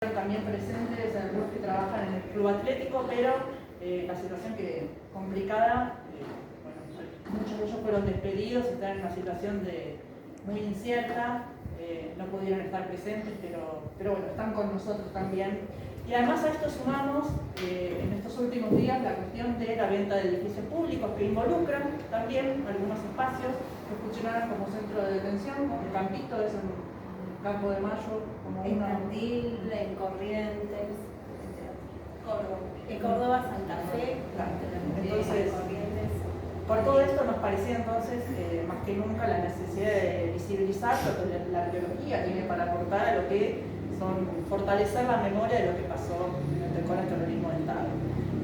También presentes en los que trabajan en el club atlético, pero la situación complicada, muchos de ellos fueron despedidos, están en una situación muy incierta, no pudieron estar presentes, pero bueno, están con nosotros también. Y además a esto sumamos en estos últimos días la cuestión de la venta de edificios públicos que involucran también algunos espacios que funcionaron como centro de detención, como el Campito es en Campo de Mayo, como en Tandil, en Corrientes, en Córdoba, Santa Fe, claro. Entonces, por todo esto nos parecía entonces más que nunca la necesidad de visibilizar lo que la arqueología tiene para aportar a lo que son fortalecer la memoria de lo que pasó con el terrorismo de Estado.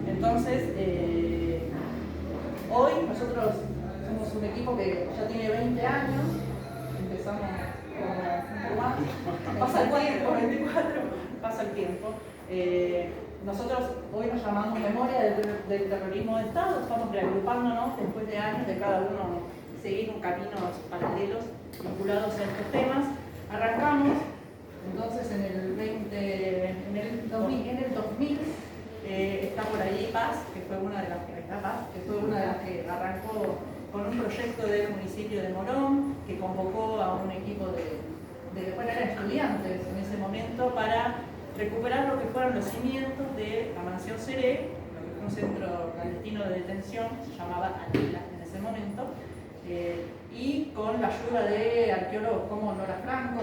Entonces, hoy nosotros somos un equipo que ya tiene 20 años, empezamos pasa el tiempo, 24, pasa el tiempo. Nosotros hoy nos llamamos Memoria del Terrorismo de Estado, estamos reagrupándonos después de años de cada uno seguir caminos paralelos vinculados a estos temas. Arrancamos entonces en el 2000, está por allí Paz, que fue una de las que arrancó con un proyecto del municipio de Morón, que convocó a un equipo bueno, eran estudiantes en ese momento, para recuperar lo que fueron los cimientos de la mansión Seré, lo que fue un centro clandestino de detención, se llamaba Anila en ese momento, y con la ayuda de arqueólogos como Nora Franco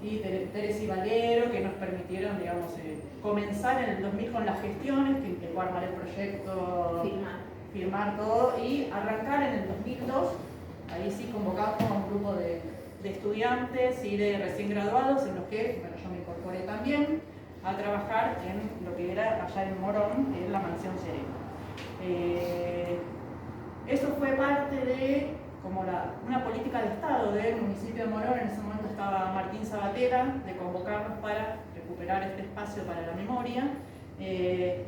y Teresa Valero, que nos permitieron, digamos, comenzar en el 2000 con las gestiones, que implicó armar el proyecto, firmar todo, y arrancar en el 2002, ahí sí convocamos a un grupo de estudiantes y de recién graduados, en los que, bueno, yo me incorporé también a trabajar en lo que era allá en Morón, en la mansión Serena. Eso fue parte de como una política de Estado del municipio de Morón. En ese momento estaba Martín Sabatera, de convocarnos para recuperar este espacio para la memoria, de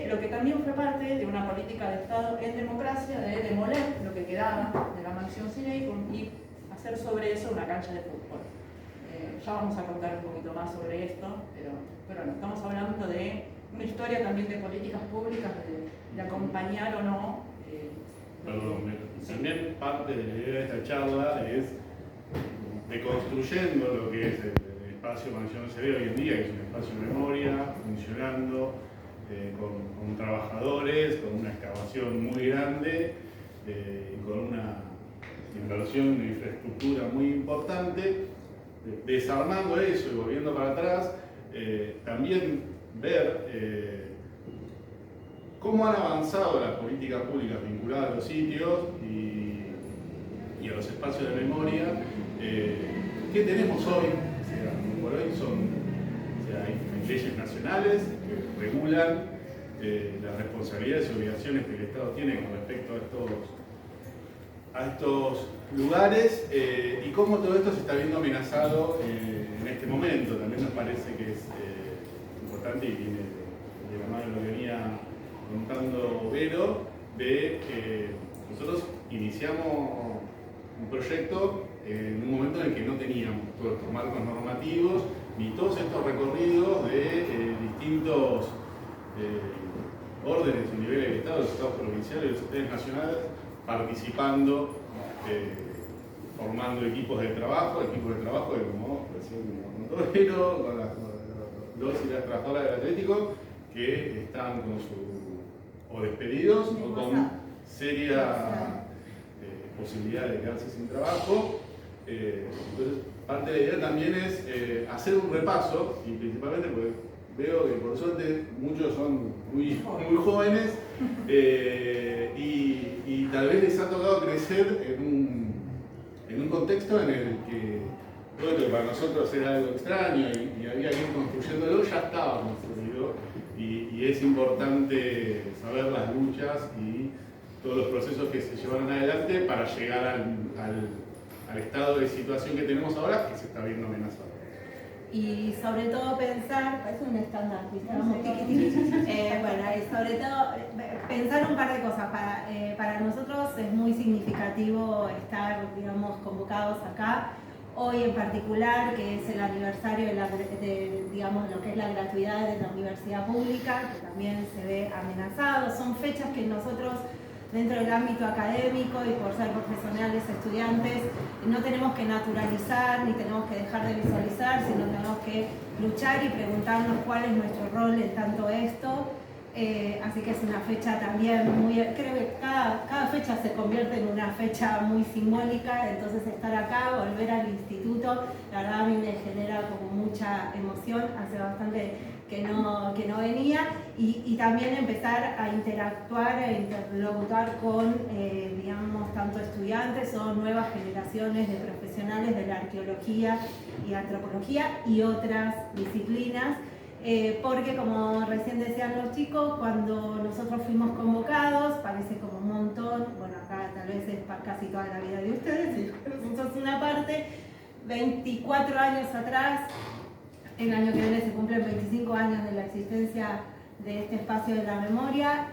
lo que también fue parte de una política de Estado en democracia, de demoler lo que quedaba de la mansión Cine y hacer sobre eso una cancha de fútbol. Ya vamos a contar un poquito más sobre esto, pero no, estamos hablando de una historia también de políticas públicas, de acompañar o no. También parte de la idea de esta charla es deconstruyendo lo que es el espacio Mansión Seré hoy en día, que es un espacio de memoria, funcionando, con trabajadores, con una excavación muy grande, con una inversión de infraestructura muy importante, desarmando eso y volviendo para atrás, también ver cómo han avanzado las políticas públicas vinculadas a los sitios y a los espacios de memoria. ¿Qué tenemos hoy? Por hoy hay leyes nacionales que regulan las responsabilidades y obligaciones que el Estado tiene con respecto a estos lugares, y cómo todo esto se está viendo amenazado en este momento. También nos parece que es importante, y viene de la mano de lo que venía contando Vero, de nosotros iniciamos un proyecto en un momento en el que no teníamos todos estos marcos normativos ni todos estos recorridos de distintos órdenes a nivel del Estado, los estados provinciales y los estados nacionales, participando, formando equipos de trabajo que, como recién contó Vero, con los y las trabajadoras del Atlético, que están con o despedidos o con seria posibilidad de quedarse sin trabajo. Entonces, parte de la idea también es hacer un repaso, y principalmente porque veo que por suerte muchos son muy jóvenes, y tal vez les ha tocado crecer en un contexto en el que todo lo que para nosotros era algo extraño y había que ir construyéndolo, ya estaba construido, y es importante saber las luchas y todos los procesos que se llevaron adelante para llegar al estado de situación que tenemos ahora, que se está viendo amenazado. Y sobre todo pensar, es un estándar, bueno, y sobre todo pensar un par de cosas. Para nosotros es muy significativo estar, digamos, convocados acá, hoy en particular, que es el aniversario digamos, lo que es la gratuidad de la universidad pública, que también se ve amenazado. Son fechas que nosotros, dentro del ámbito académico y por ser profesionales, estudiantes, no tenemos que naturalizar ni tenemos que dejar de visualizar, sino tenemos que luchar y preguntarnos cuál es nuestro rol en tanto esto. Así que es una fecha también muy, creo que cada fecha se convierte en una fecha muy simbólica, entonces estar acá, volver al instituto, la verdad a mí me genera como mucha emoción, hace bastante que no venía, y también empezar a interactuar e interlocutar con, digamos, tanto estudiantes o nuevas generaciones de profesionales de la arqueología y antropología y otras disciplinas. Porque como recién decían los chicos, cuando nosotros fuimos convocados, parece como un montón, bueno acá tal vez es casi toda la vida de ustedes, y nosotros una parte, 24 años atrás, el año que viene se cumplen 25 años de la existencia de este espacio de la memoria.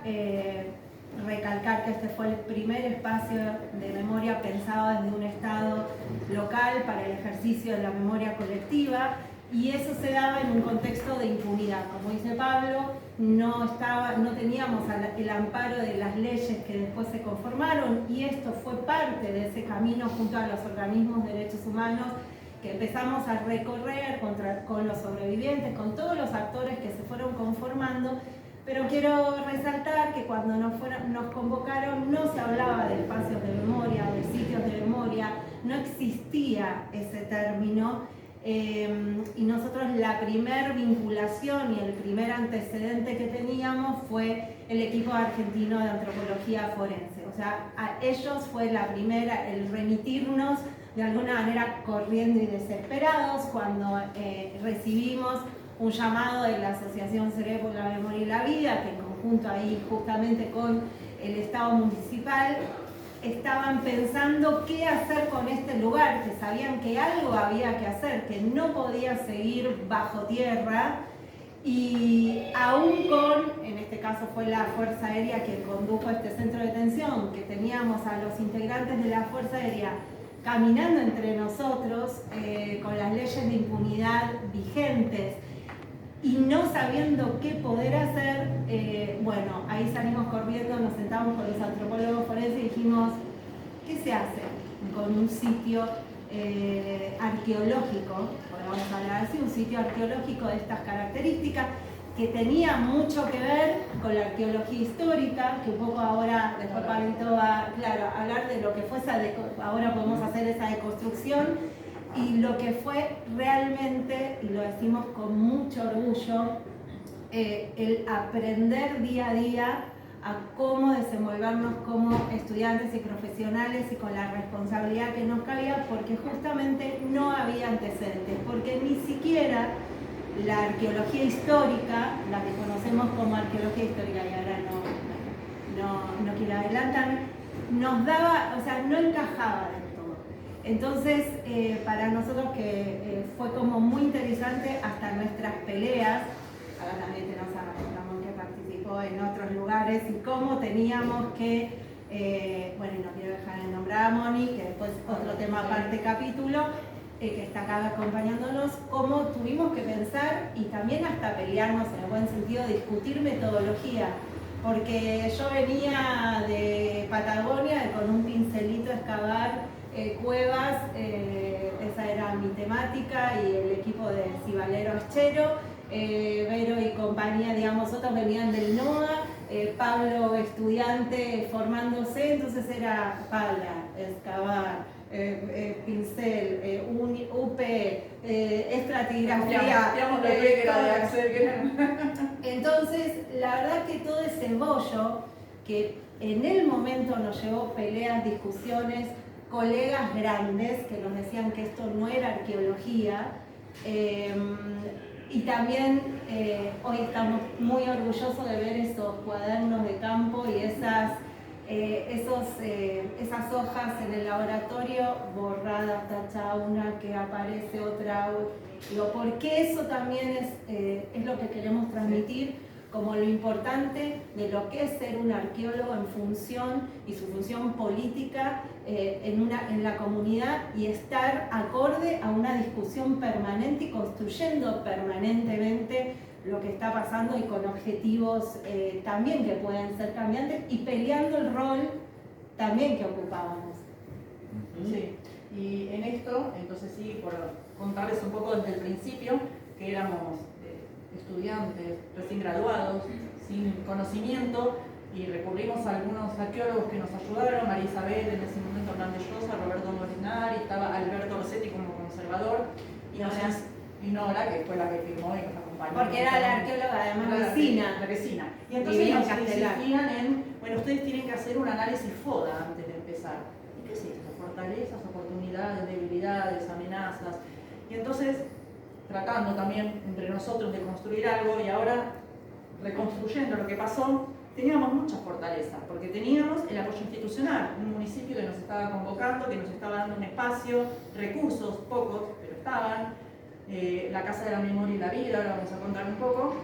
Recalcar que este fue el primer espacio de memoria pensado desde un Estado local para el ejercicio de la memoria colectiva. Y eso se daba en un contexto de impunidad. Como dice Pablo, no teníamos el amparo de las leyes que después se conformaron, y esto fue parte de ese camino junto a los organismos de derechos humanos que empezamos a recorrer con los sobrevivientes, con todos los actores que se fueron conformando. Pero quiero resaltar que cuando nos convocaron no se hablaba de espacios de memoria, de sitios de memoria, no existía ese término. Y nosotros la primer vinculación y el primer antecedente que teníamos fue el equipo argentino de antropología forense. O sea, a ellos fue la primera, el remitirnos de alguna manera corriendo y desesperados cuando recibimos un llamado de la Asociación Cerebro por la Memoria y la Vida, que en conjunto ahí justamente con el Estado municipal estaban pensando qué hacer con este lugar, que sabían que algo había que hacer, que no podía seguir bajo tierra, y aún con, en este caso fue la Fuerza Aérea quien condujo este centro de detención, que teníamos a los integrantes de la Fuerza Aérea caminando entre nosotros con las leyes de impunidad vigentes y no sabiendo qué poder hacer, bueno, ahí salimos corriendo, nos sentamos con los antropólogos forenses y dijimos, ¿qué se hace con un sitio arqueológico? Podemos hablar así, un sitio arqueológico de estas características, que tenía mucho que ver con la arqueología histórica, que un poco ahora, después Pablito va, claro, a hablar de lo que fue ahora podemos hacer esa deconstrucción, y lo que fue realmente, y lo decimos con mucho orgullo, el aprender día a día a cómo desenvolvernos como estudiantes y profesionales y con la responsabilidad que nos cabía, porque justamente no había antecedentes, porque ni siquiera la arqueología histórica, la que conocemos como arqueología histórica, y ahora no quiero adelantarme, nos daba, o sea, no encajaba del todo. Entonces, para nosotros que fue como muy interesante hasta nuestras peleas, acá también tenemos a Ramón que participó en otros lugares, y cómo teníamos que, bueno, y no quiero dejar de nombrar a Moni, que después otro tema aparte capítulo, que está acá acompañándonos, cómo tuvimos que pensar y también hasta pelearnos en el buen sentido, discutir metodología, porque yo venía de Patagonia con un pincelito a excavar cuevas, esa era mi temática, y el equipo de Cibalero Aschero, Vero y compañía, digamos, otros venían del NOA, Pablo estudiante formándose, entonces era pala, excavar, pincel, UP, estratigrafía. Entonces, la verdad que todo ese bollo que en el momento nos llevó peleas, discusiones, colegas grandes que nos decían que esto no era arqueología, y también hoy estamos muy orgullosos de ver esos cuadernos de campo y esas hojas en el laboratorio borradas, tacha una, que aparece otra. Digo, porque eso también es lo que queremos transmitir como lo importante de lo que es ser un arqueólogo en función y su función política en la comunidad y estar acorde a una discusión permanente y construyendo permanentemente lo que está pasando y con objetivos también que pueden ser cambiantes y peleando el rol también que ocupábamos. Sí, y en esto, entonces sí, por contarles un poco desde el principio, que éramos estudiantes recién graduados, sin conocimiento, y recurrimos a algunos arqueólogos que nos ayudaron, María Isabel, en ese momento Hernández Llosa, Roberto Molinari, estaba Alberto Rossetti como conservador, y Nora, que fue la que firmó y nos acompañó. Porque era la arqueóloga, además vecina. La vecina. Y entonces nos insistían en, bueno, ustedes tienen que hacer un análisis FODA antes de empezar. ¿Y qué es esto? Fortalezas, oportunidades, debilidades, amenazas. Y entonces, tratando también entre nosotros de construir algo y ahora reconstruyendo lo que pasó, teníamos muchas fortalezas, porque teníamos el apoyo institucional, un municipio que nos estaba convocando, que nos estaba dando un espacio, recursos, pocos, pero estaban, la Casa de la Memoria y la Vida, ahora vamos a contar un poco,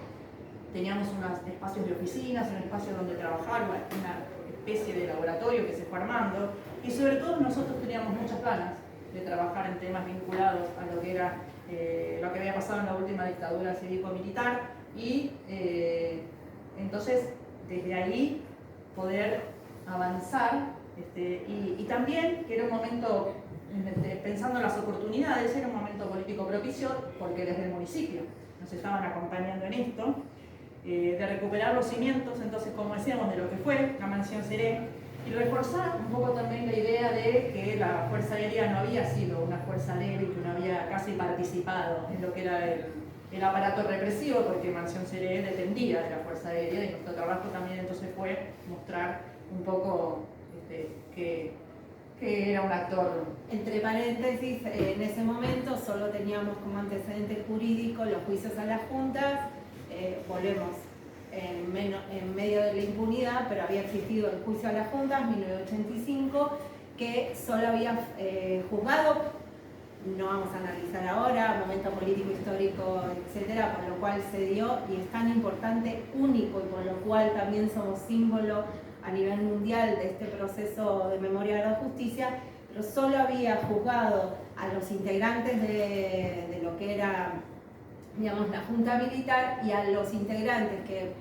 teníamos unos espacios de oficinas, un espacio donde trabajar, una especie de laboratorio que se fue armando, y sobre todo nosotros teníamos muchas ganas de trabajar en temas vinculados a lo que era lo que había pasado en la última dictadura cívico-militar, y entonces desde ahí poder avanzar, y también que era un momento, pensando en las oportunidades, era un momento político propicio porque desde el municipio nos estaban acompañando en esto, de recuperar los cimientos, entonces como decíamos, de lo que fue la Mansión Seré, y reforzar un poco también la idea de que la Fuerza Aérea no había sido una fuerza débil, que no había casi participado en lo que era el aparato represivo, porque Mansión Seré dependía de la Fuerza Aérea, y nuestro trabajo también entonces fue mostrar un poco que era un actor. Entre paréntesis, en ese momento solo teníamos como antecedente jurídico los juicios a las juntas, volvemos en medio de la impunidad, pero había existido el juicio a las juntas, 1985, que solo había juzgado, no vamos a analizar ahora, momento político, histórico, etcétera, por lo cual se dio, y es tan importante, único, y por lo cual también somos símbolo a nivel mundial de este proceso de memoria de la justicia, pero solo había juzgado a los integrantes de lo que era, digamos, la Junta Militar, y a los integrantes que,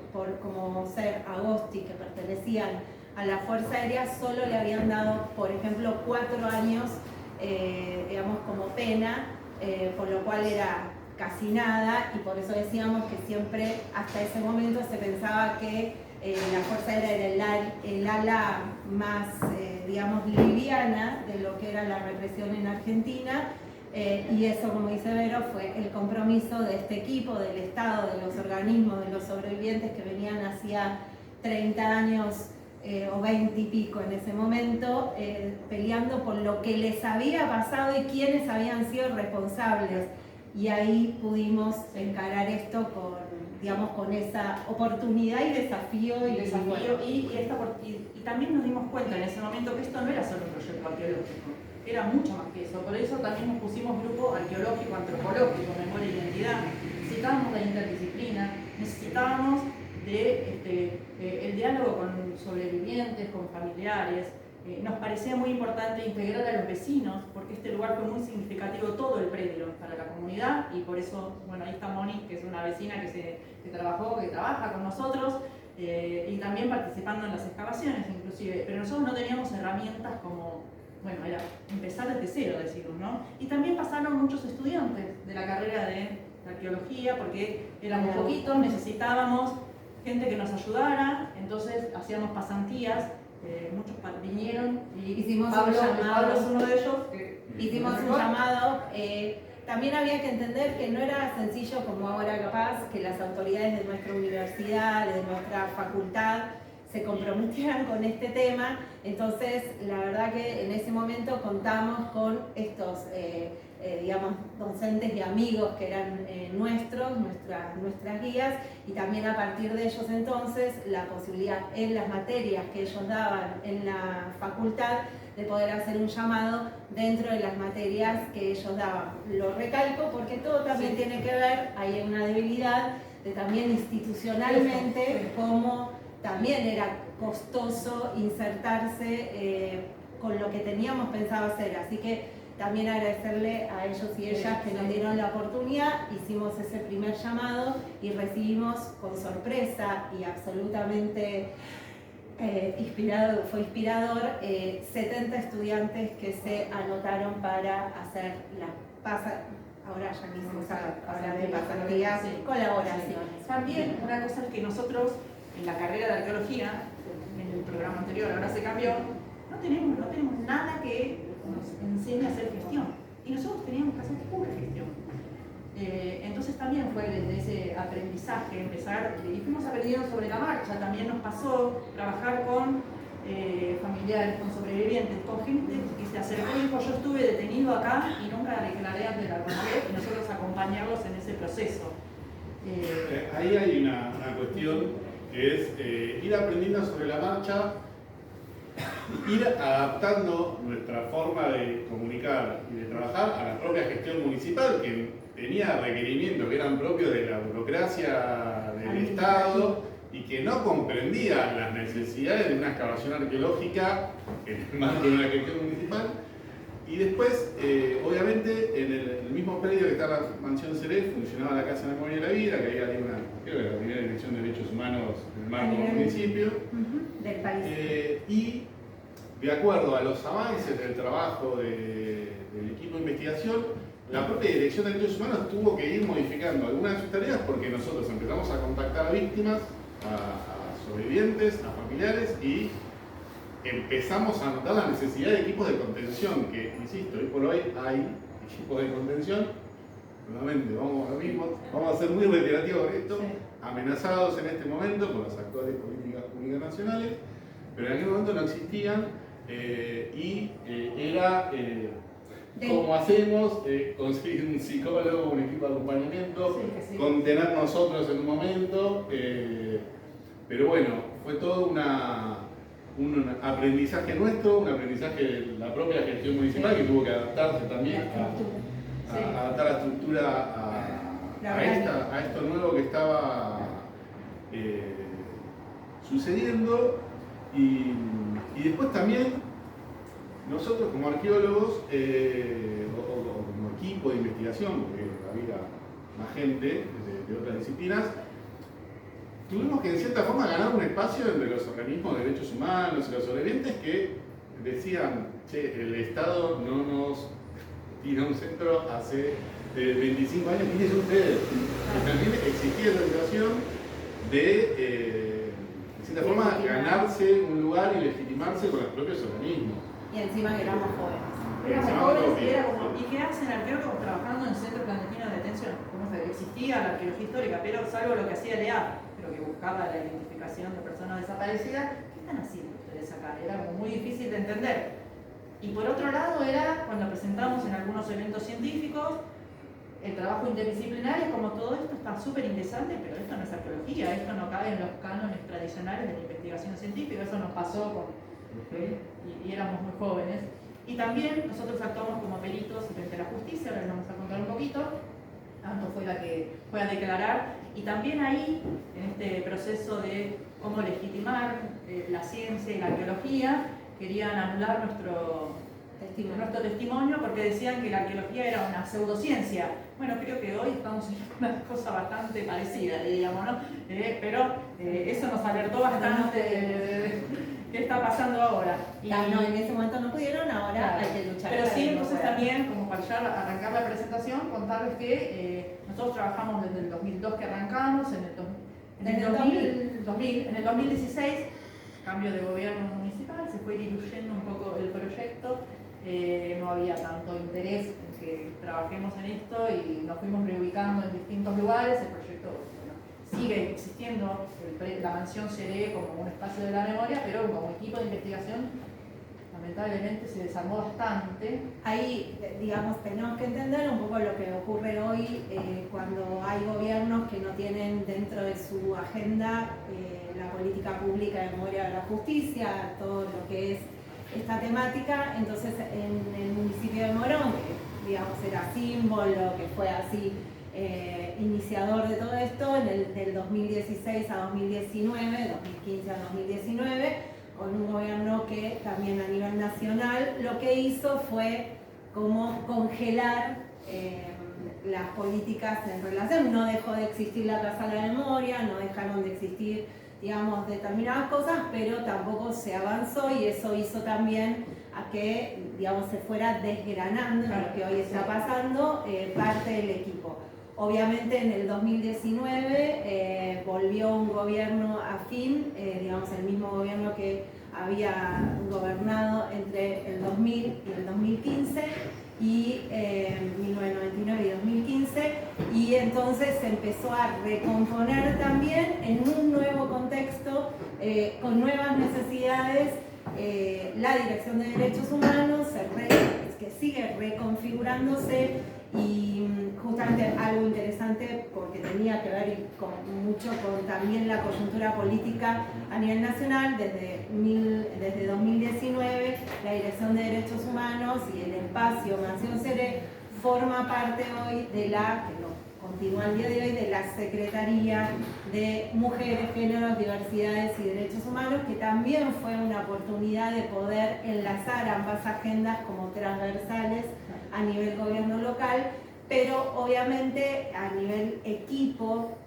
como ser Agosti, que pertenecían a la Fuerza Aérea, solo le habían dado, por ejemplo, 4 años, digamos, como pena, por lo cual era casi nada, y por eso decíamos que siempre, hasta ese momento, se pensaba que la Fuerza Aérea era el ala más, digamos, liviana de lo que era la represión en Argentina, y eso, como dice Vero, fue el compromiso de este equipo, del Estado, de los organismos, de los sobrevivientes que venían hacía 30 años o 20 y pico en ese momento, peleando por lo que les había pasado y quiénes habían sido responsables. Y ahí pudimos encarar esto con, digamos, con esa oportunidad y desafío. Y también nos dimos cuenta en ese momento que esto no era solo un proyecto arqueológico, era mucho más que eso. Por eso también nos pusimos grupo arqueológico, antropológico, memoria e identidad. Necesitábamos la interdisciplina, necesitábamos el diálogo con sobrevivientes, con familiares. Nos parecía muy importante integrar a los vecinos, porque este lugar fue muy significativo, todo el predio para la comunidad, y por eso, bueno, ahí está Moni, que es una vecina que trabaja con nosotros, y también participando en las excavaciones inclusive, pero nosotros no teníamos herramientas como, bueno, era empezar desde cero, decimos, ¿no? Y también pasaron muchos estudiantes de la carrera de arqueología, porque éramos poquitos, necesitábamos gente que nos ayudara, entonces hacíamos pasantías. Muchos vinieron y hicimos Pablo es uno de ellos. Hicimos un llamado. También había que entender que no era sencillo como ahora, capaz, que las autoridades de nuestra universidad, de nuestra facultad, se comprometieran con este tema. Entonces, la verdad que en ese momento contamos con estos, digamos, docentes y amigos que eran nuestras guías, y también a partir de ellos entonces la posibilidad en las materias que ellos daban en la facultad de poder hacer un llamado dentro de las materias que ellos daban. Lo recalco porque todo también tiene que ver, hay una debilidad de también institucionalmente cómo también era costoso insertarse con lo que teníamos pensado hacer. Así que también agradecerle a ellos y ellas que nos dieron la oportunidad, hicimos ese primer llamado y recibimos con sorpresa y absolutamente fue inspirador 70 estudiantes que se anotaron para hacer ahora ya quisimos hablar de pasantías, colaboraciones. También una cosa es que nosotros en la carrera de arqueología, en el programa anterior, ahora se cambió, no tenemos nada que nos enseñe a hacer gestión. Y nosotros teníamos que hacer pura gestión. Entonces también fue desde ese aprendizaje empezar, y fuimos aprendiendo sobre la marcha. También nos pasó trabajar con familiares, con sobrevivientes, con gente que se acercó y dijo: yo estuve detenido acá y nunca declaré ante la CONADEP, y nosotros acompañarlos en ese proceso. Ahí hay una cuestión que es ir aprendiendo sobre la marcha, ir adaptando nuestra forma de comunicar y de trabajar a la propia gestión municipal, que tenía requerimientos que eran propios de la burocracia del Estado y que no comprendía las necesidades de una excavación arqueológica en el marco de una gestión municipal. Y después, obviamente, en el mismo predio que está la Mansión Seré, funcionaba la Casa de la Memoria y la Vida, que ahí había creo que la primera dirección de derechos humanos en el marco del municipio. Del país. Y de acuerdo a los avances del trabajo del equipo de investigación, la propia Dirección de Derechos Humanos tuvo que ir modificando algunas de sus tareas, porque nosotros empezamos a contactar a víctimas, a sobrevivientes, a familiares, y empezamos a notar la necesidad de equipos de contención, que, insisto, hoy por hoy hay equipos de contención, nuevamente vamos a lo mismo, vamos a ser muy reiterativos con esto, amenazados en este momento por las actuales políticas públicas nacionales, pero en aquel momento no existían, y era como hacemos, conseguir un psicólogo, un equipo de acompañamiento, contener nosotros en un momento, pero bueno, fue todo un aprendizaje nuestro, un aprendizaje de la propia gestión municipal, que tuvo que adaptarse también a adaptar la estructura a esto nuevo que estaba sucediendo. Y después también nosotros como arqueólogos o como equipo de investigación, porque había más gente de otras disciplinas, tuvimos que en cierta forma ganar un espacio entre los organismos de derechos humanos y los sobrevivientes que decían: che, el Estado no nos tira un centro hace 25 años, ¿quiénes son ustedes? Que también existía la situación de cierta forma ganarse un lugar y legitimarse con los propios organismos. Y encima que éramos jóvenes. Éramos jóvenes y era como, ¿y qué hacen arqueólogos trabajando en centros clandestinos de detención? Como existía la arqueología histórica, pero salvo lo que hacía el EA, pero que buscaba la identificación de personas desaparecidas, ¿qué están haciendo ustedes acá? Era como muy difícil de entender. Y por otro lado era cuando presentamos en algunos eventos científicos el trabajo interdisciplinario, como todo esto está súper interesante, pero esto no es arqueología, esto no cabe en los cánones tradicionales de la investigación científica. Eso nos pasó y éramos muy jóvenes. Y también nosotros actuamos como peritos frente a la justicia, ahora les vamos a contar un poquito. Tanto fue la que fue a declarar, y también ahí, en este proceso de cómo legitimar la ciencia y la arqueología, querían anular nuestro testimonio porque decían que la arqueología era una pseudociencia. Bueno, creo que hoy estamos en una cosa bastante parecida, diríamos, ¿no? Pero eso nos alertó bastante de qué está pasando ahora. Y no, en ese momento no pudieron, ahora hay que luchar. Pero sí, entonces también, como para ya arrancar la presentación, contarles que nosotros trabajamos desde el 2002 que arrancamos, en el 2016, cambio de gobierno municipal, se fue diluyendo un poco el proyecto, no había tanto interés en que trabajemos en esto y nos fuimos reubicando en distintos lugares. El proyecto sigue existiendo, la Mansión Seré como un espacio de la memoria, pero como equipo de investigación lamentablemente se desarmó bastante. Ahí, digamos, tenemos que entender un poco lo que ocurre hoy cuando hay gobiernos que no tienen dentro de su agenda la política pública de memoria de la justicia, todo lo que es esta temática. Entonces, en el municipio de Morón, que digamos era símbolo, que fue así iniciador de todo esto del 2016 a 2019, 2015 a 2019, con un gobierno que también a nivel nacional lo que hizo fue como congelar las políticas en relación. No dejó de existir la Casa de la Memoria, no dejaron de existir, digamos, determinadas cosas, pero tampoco se avanzó, y eso hizo también a que, digamos, se fuera desgranando lo que hoy está pasando parte del equipo. Obviamente en el 2019 volvió un gobierno afín, digamos el mismo gobierno que había gobernado entre el 2000 y el 2015, y 1999 y 2015, y entonces se empezó a recomponer también en un nuevo contexto, con nuevas necesidades. La Dirección de Derechos Humanos que sigue reconfigurándose, y justamente algo interesante porque tenía que ver mucho con también la coyuntura política a nivel nacional. Desde 2019 la Dirección de Derechos Humanos y el espacio Mansión Seré forma parte hoy de continúa el día de hoy, de la Secretaría de Mujeres, Géneros, Diversidades y Derechos Humanos, que también fue una oportunidad de poder enlazar ambas agendas como transversales a nivel gobierno local, pero obviamente a nivel equipo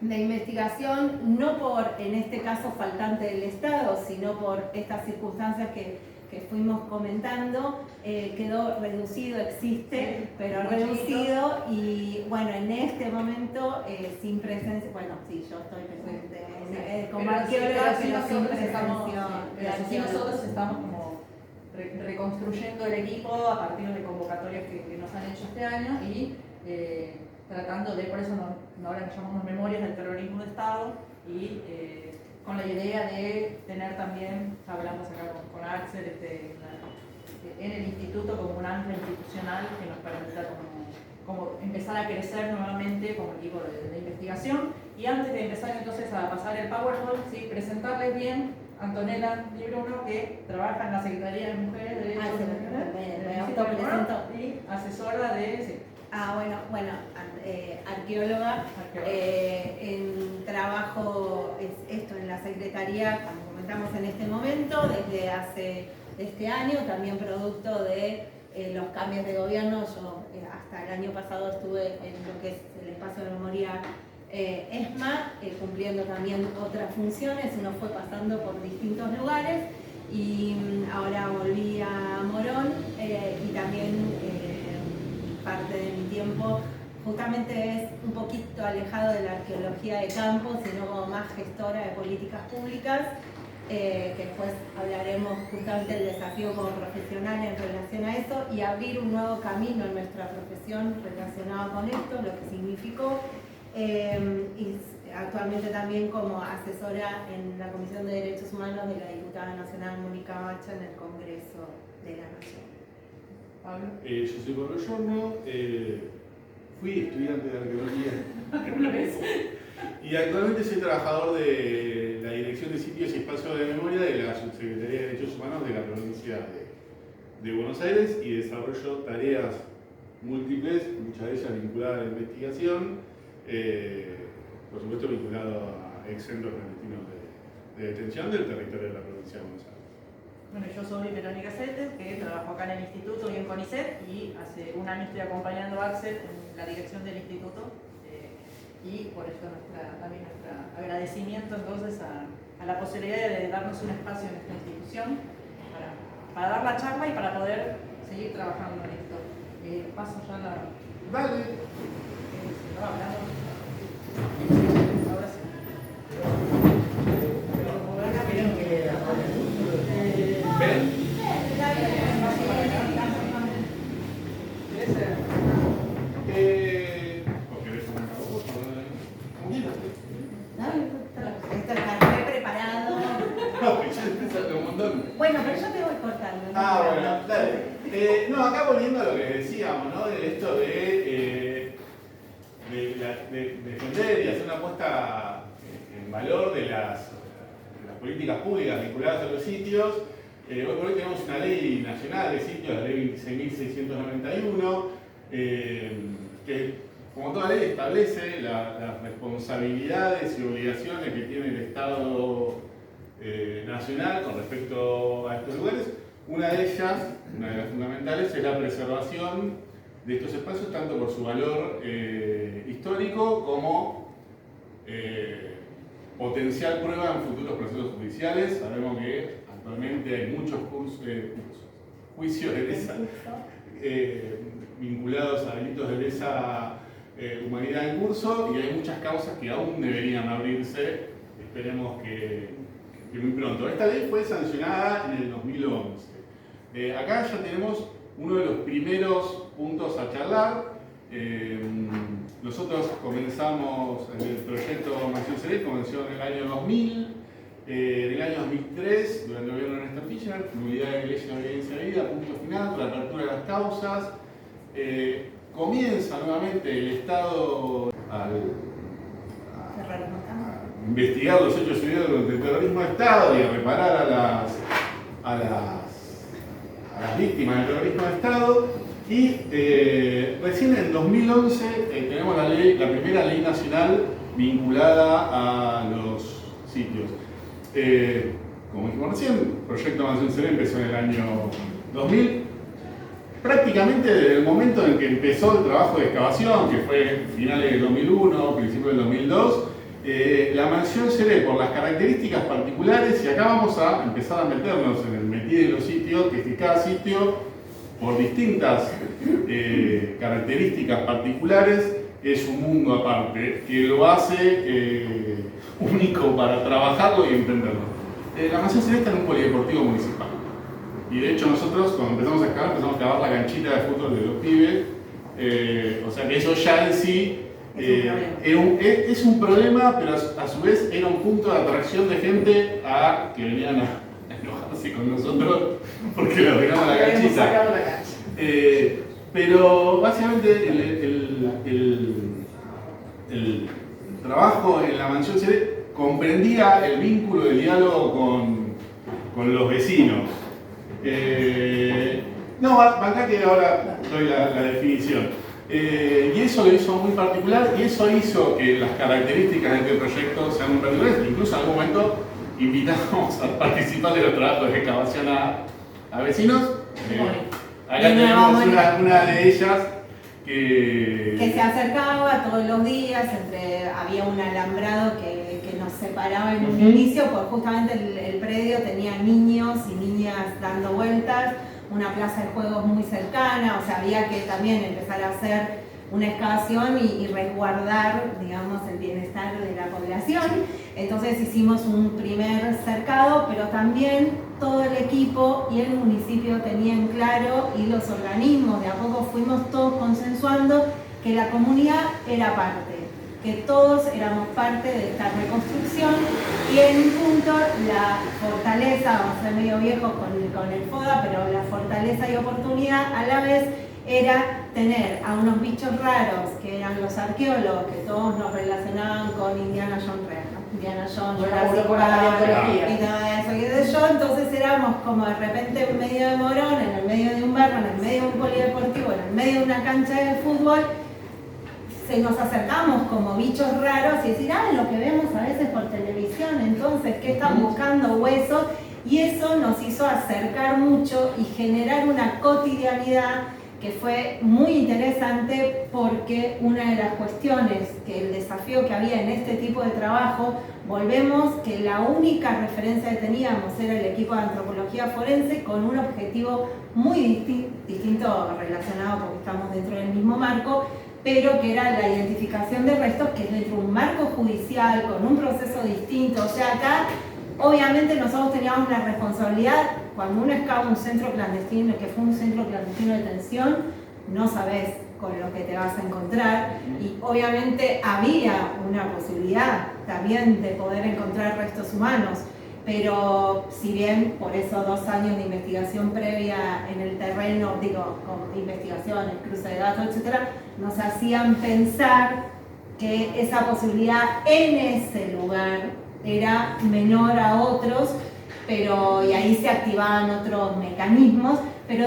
de investigación, no por, en este caso, faltante del Estado, sino por estas circunstancias que fuimos comentando, quedó reducido, existe, sí, pero reducido, y bueno, en este momento sin presencia, bueno, sí, yo estoy presente como arqueóloga, pero sin presencia. Nosotros estamos como reconstruyendo el equipo a partir de convocatorias que nos han hecho este año, y tratando de, por eso ahora nos llamamos Memorias del Terrorismo de Estado, y con la idea de tener también, hablamos acá con Axel, en el instituto como un ancla institucional que nos permita como empezar a crecer nuevamente como equipo de investigación. Y antes de empezar entonces a pasar el PowerPoint, ¿sí? Presentarles bien Antonella Di Bruno, que trabaja en la Secretaría de Mujeres de Derechos y asesora de... Sí. Bueno, arqueóloga, en trabajo en la Secretaría, como comentamos en este momento, desde este año, también producto de los cambios de gobierno. Yo hasta el año pasado estuve en lo que es el espacio de memoria ESMA, cumpliendo también otras funciones. Uno fue pasando por distintos lugares, y ahora volví a Morón, y también parte de mi tiempo justamente es un poquito alejado de la arqueología de campo, sino como más gestora de políticas públicas, que después hablaremos justamente del desafío como profesional en relación a eso, y abrir un nuevo camino en nuestra profesión relacionado con esto, lo que significó, y actualmente también como asesora en la Comisión de Derechos Humanos de la diputada nacional Mónica Bacha en el Congreso de la Nación. Yo soy Pablo Giorno, fui estudiante de arqueología y actualmente soy trabajador de la Dirección de Sitios y Espacios de Memoria de la Subsecretaría de Derechos Humanos de la provincia de Buenos Aires, y desarrollo tareas múltiples, muchas de ellas vinculadas a la investigación, por supuesto vinculado a ex-centros clandestinos de detención del territorio de la provincia de Buenos Aires. Bueno, yo soy Verónica Setes, que trabajo acá en el instituto y en CONICET, y hace un año estoy acompañando a Axel en la dirección del instituto, y por eso también nuestro agradecimiento entonces a la posibilidad de darnos un espacio en esta institución para dar la charla y para poder seguir trabajando en esto. Paso ya la... Dale. Ahora sí. Esto está re preparado. Bueno, pero yo te voy cortando. Bueno, dale. Acá volviendo a lo que decíamos, ¿no? De esto de defender y hacer una puesta en valor de las políticas públicas vinculadas a los sitios. Hoy por hoy tenemos una ley nacional de sitios, la ley 26.691, que como toda ley, establece las responsabilidades y obligaciones que tiene el Estado nacional con respecto a estos lugares. Una de ellas, una de las fundamentales, es la preservación de estos espacios, tanto por su valor histórico como potencial prueba en futuros procesos judiciales. Sabemos que actualmente hay muchos juicios de lesa vinculados a delitos de lesa humanidad en curso, y hay muchas causas que aún deberían abrirse. Esperemos que muy pronto. Esta ley fue sancionada en el 2011. Acá ya tenemos uno de los primeros puntos a charlar. Nosotros comenzamos el proyecto Mansión Seré, comenzó en el año 2000. En el año 2003, durante el gobierno de Néstor Kirchner, nulidad de leyes de obediencia de vida, punto final, reapertura de las causas. Comienza nuevamente el Estado a investigar los hechos sucedidos del terrorismo de Estado y a reparar a las víctimas del terrorismo de Estado. Y recién en 2011 tenemos la primera ley nacional vinculada a los sitios. Como dijimos recién, el proyecto Mansión Seré empezó en el año 2000. Prácticamente desde el momento en que empezó el trabajo de excavación, que fue finales del 2001, principios del 2002, la Mansión Seré, por las características particulares, y acá vamos a empezar a meternos en el métier de los sitios, que es que cada sitio, por distintas características particulares, es un mundo aparte, que lo hace único para trabajarlo y entenderlo. La Mansión Seré está en un polideportivo municipal. Y de hecho nosotros, cuando empezamos a cavar la canchita de fútbol de los pibes. O sea que eso ya en sí es un problema, pero a su vez era un punto de atracción de gente que venían a enojarse con nosotros porque le arreglamos la canchita. Pero básicamente el trabajo en la Mansión Seré comprendía el vínculo de diálogo con los vecinos. Acá que ahora doy la definición. Y eso lo hizo muy particular, y eso hizo que las características de este proyecto sean muy particulares. Incluso en algún momento invitamos a participar de los trabajos de excavación a vecinos. Acá tenemos una de ellas que se acercaba todos los días, había un alambrado que nos separaba en un inicio, porque justamente el predio tenía niños y niñas dando vueltas, una plaza de juegos muy cercana, o sea, había que también empezar a hacer una excavación y resguardar, digamos, el bienestar de la población. Entonces hicimos un primer cercado, pero también todo el equipo y el municipio tenían claro, y los organismos, de a poco fuimos todos consensuando que la comunidad era parte, que todos éramos parte de esta reconstrucción, y en un punto la fortaleza, vamos a ser medio viejos con el FODA, pero la fortaleza y oportunidad a la vez era tener a unos bichos raros que eran los arqueólogos, que todos nos relacionaban con Indiana Jones real, ¿no? Indiana Jones, Jurassic Park y todo eso, y de yo, entonces éramos como de repente en medio de Morón, en el medio de un barrio, en el medio de un polideportivo, en el medio de una cancha de fútbol. Nos acercamos como bichos raros y decir, lo que vemos a veces por televisión, entonces, ¿qué están buscando? Huesos. Y eso nos hizo acercar mucho y generar una cotidianidad que fue muy interesante, porque una de las cuestiones, el desafío que había en este tipo de trabajo, volvemos que la única referencia que teníamos era el equipo de antropología forense, con un objetivo muy distinto relacionado, porque estamos dentro del mismo marco, pero que era la identificación de restos, que es dentro de un marco judicial, con un proceso distinto. O sea, acá obviamente nosotros teníamos la responsabilidad, cuando uno excava un centro clandestino, que fue un centro clandestino de detención, no sabés con lo que te vas a encontrar, y obviamente había una posibilidad también de poder encontrar restos humanos, pero si bien por eso 2 años de investigación previa en el terreno, con investigaciones, cruce de datos, etcétera, nos hacían pensar que esa posibilidad en ese lugar era menor a otros, y ahí se activaban otros mecanismos, pero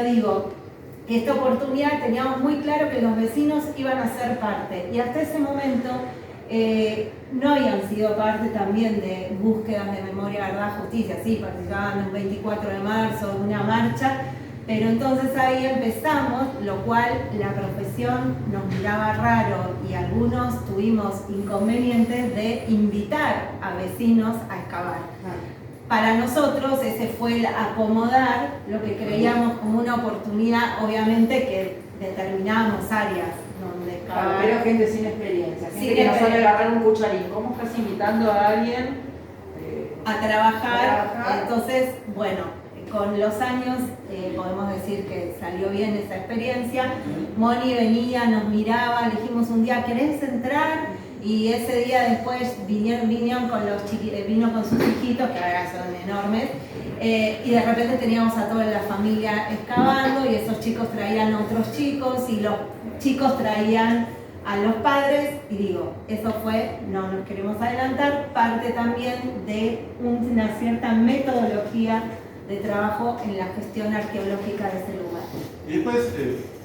esta oportunidad teníamos muy claro que los vecinos iban a ser parte, y hasta ese momento no habían sido parte también de búsquedas de memoria, verdad, justicia. Sí, participaban en un 24 de marzo, en una marcha, pero entonces ahí empezamos, lo cual la profesión nos miraba raro y algunos tuvimos inconvenientes de invitar a vecinos a excavar. Para nosotros ese fue el acomodar lo que creíamos como una oportunidad, obviamente que determinábamos áreas donde excavar. Pero gente sin experiencia, gente Sin que no sabe experiencia. agarrar un cucharín. ¿Cómo estás invitando a alguien a trabajar? Entonces, bueno, con los años podemos decir que salió bien esa experiencia. Moni venía, nos miraba, le dijimos un día, ¿querés entrar? Y ese día después vino con sus hijitos, que ahora son enormes, y de repente teníamos a toda la familia excavando, y esos chicos traían a otros chicos, y los chicos traían a los padres, y digo, eso fue, no nos queremos adelantar, parte también de una cierta metodología de trabajo en la gestión arqueológica de ese lugar. Y después,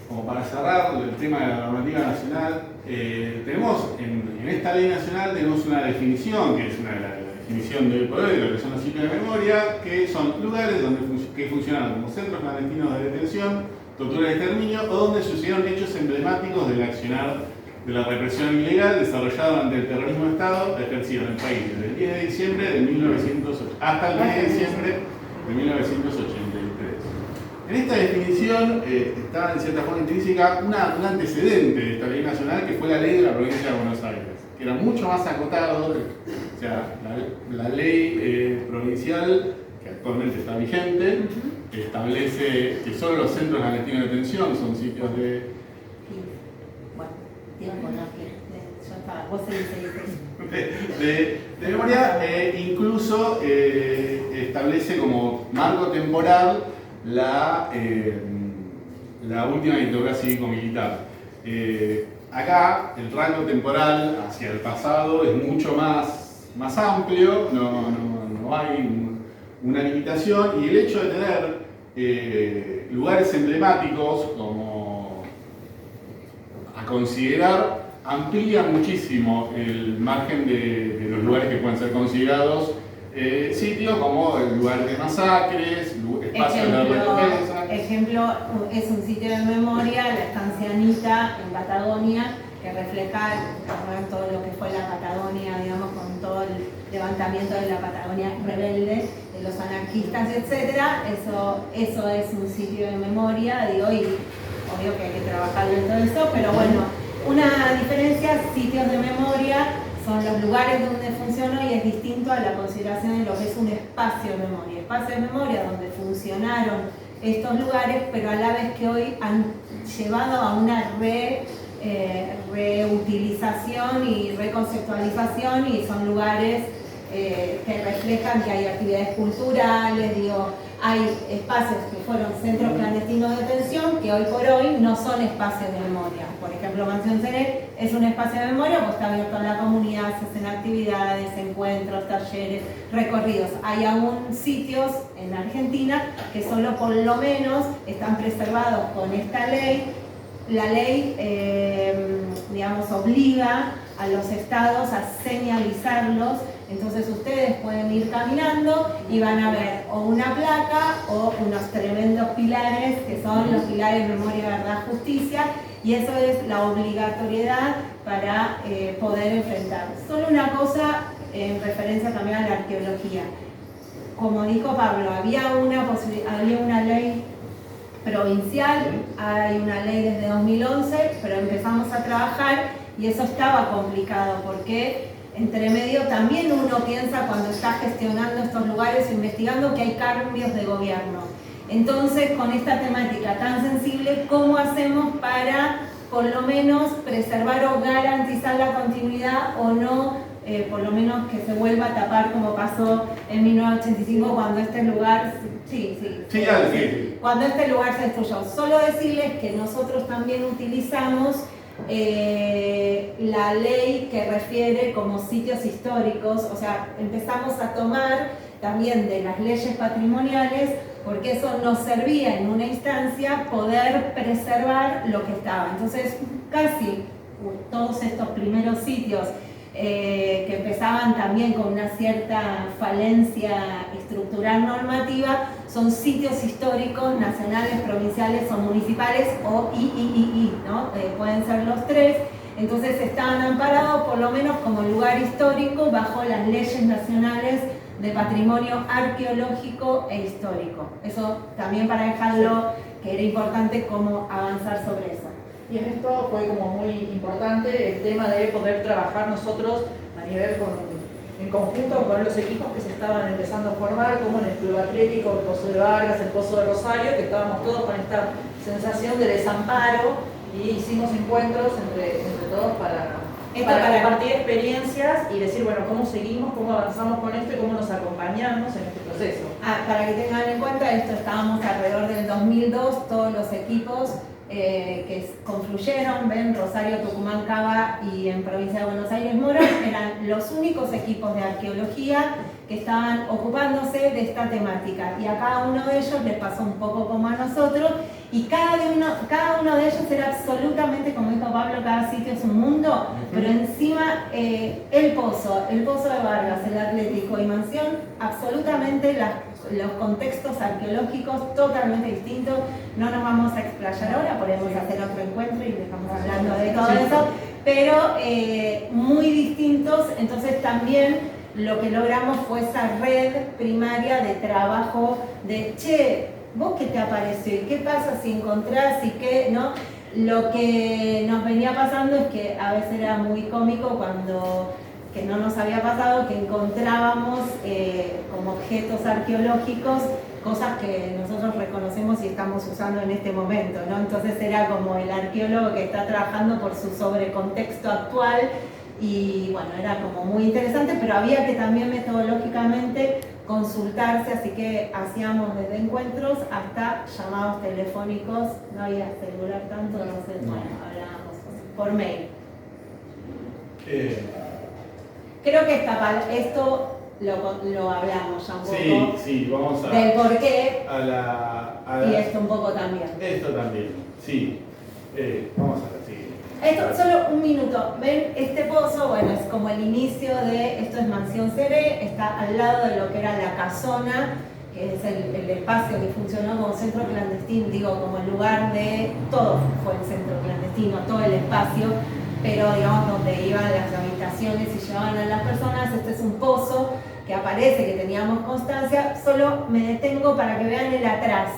como para cerrar el tema de la normativa nacional, tenemos en esta ley nacional tenemos una definición, que es la definición de hoy por hoy de lo que son los sitios de memoria, que son lugares que funcionan como centros clandestinos de detención, tortura y exterminio, o donde sucedieron hechos emblemáticos del accionar de la represión ilegal desarrollada durante el terrorismo de Estado ejercido en el país desde el 10 de diciembre de 1908 hasta el 10 de diciembre de 1983. En esta definición está en cierta forma intrínseca un antecedente de esta ley nacional, que fue la ley de la provincia de Buenos Aires, que era mucho más acotado. O sea, la ley provincial, que actualmente está vigente, establece que solo los centros clandestinos de detención son sitios de... Bueno, tiempo, no, que ya está, vos seguís. De memoria, incluso establece como marco temporal la última dictadura cívico-militar. Acá el rango temporal hacia el pasado es mucho más amplio, no hay una limitación, y el hecho de tener lugares emblemáticos como a considerar amplía muchísimo el margen de los lugares que pueden ser considerados sitios, como el lugar de masacres, espacios de defensa. Ejemplo, es un sitio de memoria, la estancia Anita en Patagonia, que refleja todo lo que fue la Patagonia, digamos, con todo el levantamiento de la Patagonia rebelde, de los anarquistas, etc. Eso es un sitio de memoria, digo, y obvio que hay que trabajar en todo eso, pero bueno, una diferencia, sitios de memoria son los lugares donde funcionó, y es distinto a la consideración de lo que es un espacio de memoria. Espacio de memoria donde funcionaron estos lugares, pero a la vez que hoy han llevado a una reutilización y reconceptualización, y son lugares que reflejan que hay actividades culturales, digo, hay espacios que fueron centros clandestinos de detención que hoy por hoy no son espacios de memoria. Por ejemplo, Mansión Seré es un espacio de memoria porque está abierto a la comunidad, se hacen actividades, encuentros, talleres, recorridos. Hay aún sitios en Argentina que solo por lo menos están preservados con esta ley. La ley, digamos, obliga a los estados a señalizarlos. Entonces ustedes pueden ir caminando y van a ver o una placa o unos tremendos pilares, que son los pilares Memoria, Verdad, Justicia, y eso es la obligatoriedad para poder enfrentar. Solo una cosa en referencia también a la arqueología. Como dijo Pablo, había una ley provincial, hay una ley desde 2011, pero empezamos a trabajar y eso estaba complicado porque entre medio también uno piensa cuando está gestionando estos lugares, investigando, que hay cambios de gobierno. Entonces, con esta temática tan sensible, ¿cómo hacemos para por lo menos preservar o garantizar la continuidad o no, por lo menos que se vuelva a tapar como pasó en 1985 cuando este lugar, cuando este lugar se destruyó? Solo decirles que nosotros también utilizamos la ley que refiere como sitios históricos, o sea, empezamos a tomar también de las leyes patrimoniales porque eso nos servía en una instancia poder preservar lo que estaba. Entonces, casi todos estos primeros sitios que empezaban también con una cierta falencia estructural normativa, son sitios históricos nacionales, provinciales o municipales, o ¿no? Pueden ser los tres. Entonces estaban amparados por lo menos como lugar histórico bajo las leyes nacionales de patrimonio arqueológico e histórico. Eso también para dejarlo, que era importante cómo avanzar sobre eso. Y en esto fue como muy importante el tema de poder trabajar nosotros a nivel en conjunto con los equipos que se estaban empezando a formar, como en el Club Atlético, el Pozo de Vargas, el Pozo de Rosario, que estábamos todos con esta sensación de desamparo y hicimos encuentros entre todos para compartir experiencias y decir, bueno, cómo seguimos, cómo avanzamos con esto y cómo nos acompañamos en este proceso. Para que tengan en cuenta, esto estábamos alrededor del 2002, todos los equipos que confluyeron, ven, Rosario, Tucumán, Cava y en provincia de Buenos Aires, Morón, eran los únicos equipos de arqueología que estaban ocupándose de esta temática, y a cada uno de ellos les pasó un poco como a nosotros, y cada uno de ellos era absolutamente, como dijo Pablo, cada sitio es un mundo, pero encima el Pozo de Vargas, el Atlético y Mansión, absolutamente los contextos arqueológicos totalmente distintos. No nos vamos a explayar ahora, podemos hacer otro encuentro y dejamos hablando de todo eso, pero muy distintos. Entonces también lo que logramos fue esa red primaria de trabajo de, che, ¿vos qué te apareció? ¿Qué pasa si encontrás y qué no? Lo que nos venía pasando es que a veces era muy cómico cuando, que no nos había pasado, que encontrábamos como objetos arqueológicos cosas que nosotros reconocemos y estamos usando en este momento, ¿no? Entonces era como el arqueólogo que está trabajando por su sobrecontexto actual. Y bueno, era como muy interesante, pero había que también metodológicamente consultarse, así que hacíamos desde encuentros hasta llamados telefónicos, no había celular tanto, entonces bueno, hablábamos por mail. Creo que esto lo hablamos ya un poco. Sí, vamos a... Del por qué, y esto un poco también. Esto también, sí. Vamos a ver, sí. Esto, solo un minuto. ¿Ven? Este pozo, bueno, es como el inicio de, esto es Mansión Seré, está al lado de lo que era la casona, que es el espacio que funcionó como centro clandestino, digo, como el lugar de, todo fue el centro clandestino, todo el espacio, pero digamos donde iban las habitaciones y llevaban a las personas. Este es un pozo que aparece, que teníamos constancia. Solo me detengo para que vean el atrás.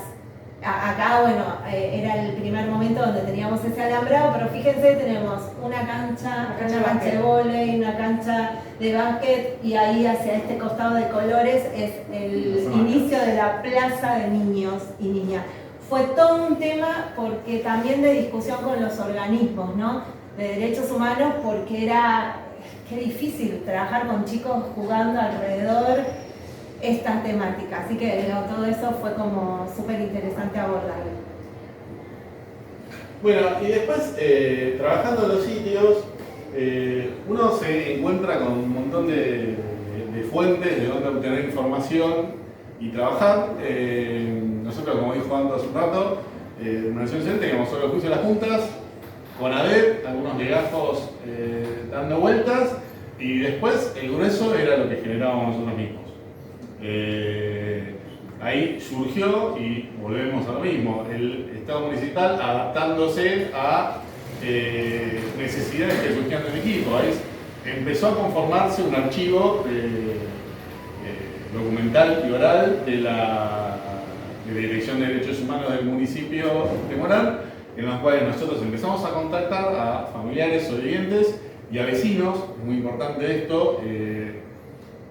Acá, bueno, era el primer momento donde teníamos ese alambrado, pero fíjense, tenemos una cancha de vóley, una cancha de básquet, y ahí hacia este costado de colores es el inicio de la plaza de niños y niñas. Fue todo un tema porque también de discusión con los organismos, ¿no?, de derechos humanos, porque era, qué difícil trabajar con chicos jugando alrededor esta temática, así que todo eso fue como súper interesante abordarlo. Bueno, y después, trabajando en los sitios, uno se encuentra con un montón de fuentes de donde obtener información y trabajar. Nosotros, como dijo Ando hace un rato, en Nación Center teníamos solo el juicio de las juntas, con ADEP, algunos legajos dando vueltas, y después el grueso era lo que generábamos nosotros mismos. Ahí surgió, y volvemos a lo mismo, el Estado municipal adaptándose a necesidades que surgían del equipo. Ahí empezó a conformarse un archivo documental y oral de la Dirección de Derechos Humanos del municipio de Morón, en los cuales nosotros empezamos a contactar a familiares sobrevivientes y a vecinos. Es muy importante esto.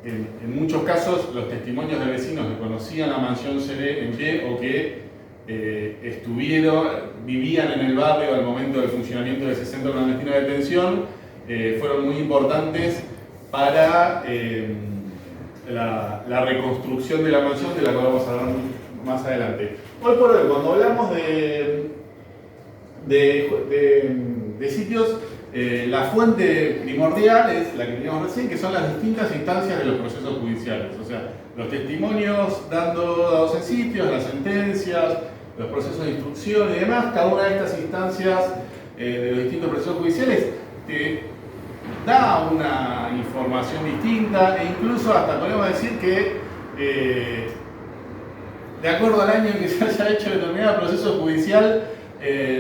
En muchos casos, los testimonios de vecinos que conocían la Mansión Seré en pie o que vivían en el barrio al momento del funcionamiento de ese centro clandestino de detención, fueron muy importantes para la reconstrucción de la mansión, de la que vamos a hablar más adelante. Hoy por hoy, cuando hablamos de sitios, La fuente primordial es la que teníamos recién, que son las distintas instancias de los procesos judiciales. O sea, los testimonios dados en sitios, las sentencias, los procesos de instrucción y demás. Cada una de estas instancias de los distintos procesos judiciales te da una información distinta, e incluso hasta podemos decir que de acuerdo al año en que se haya hecho determinado proceso judicial,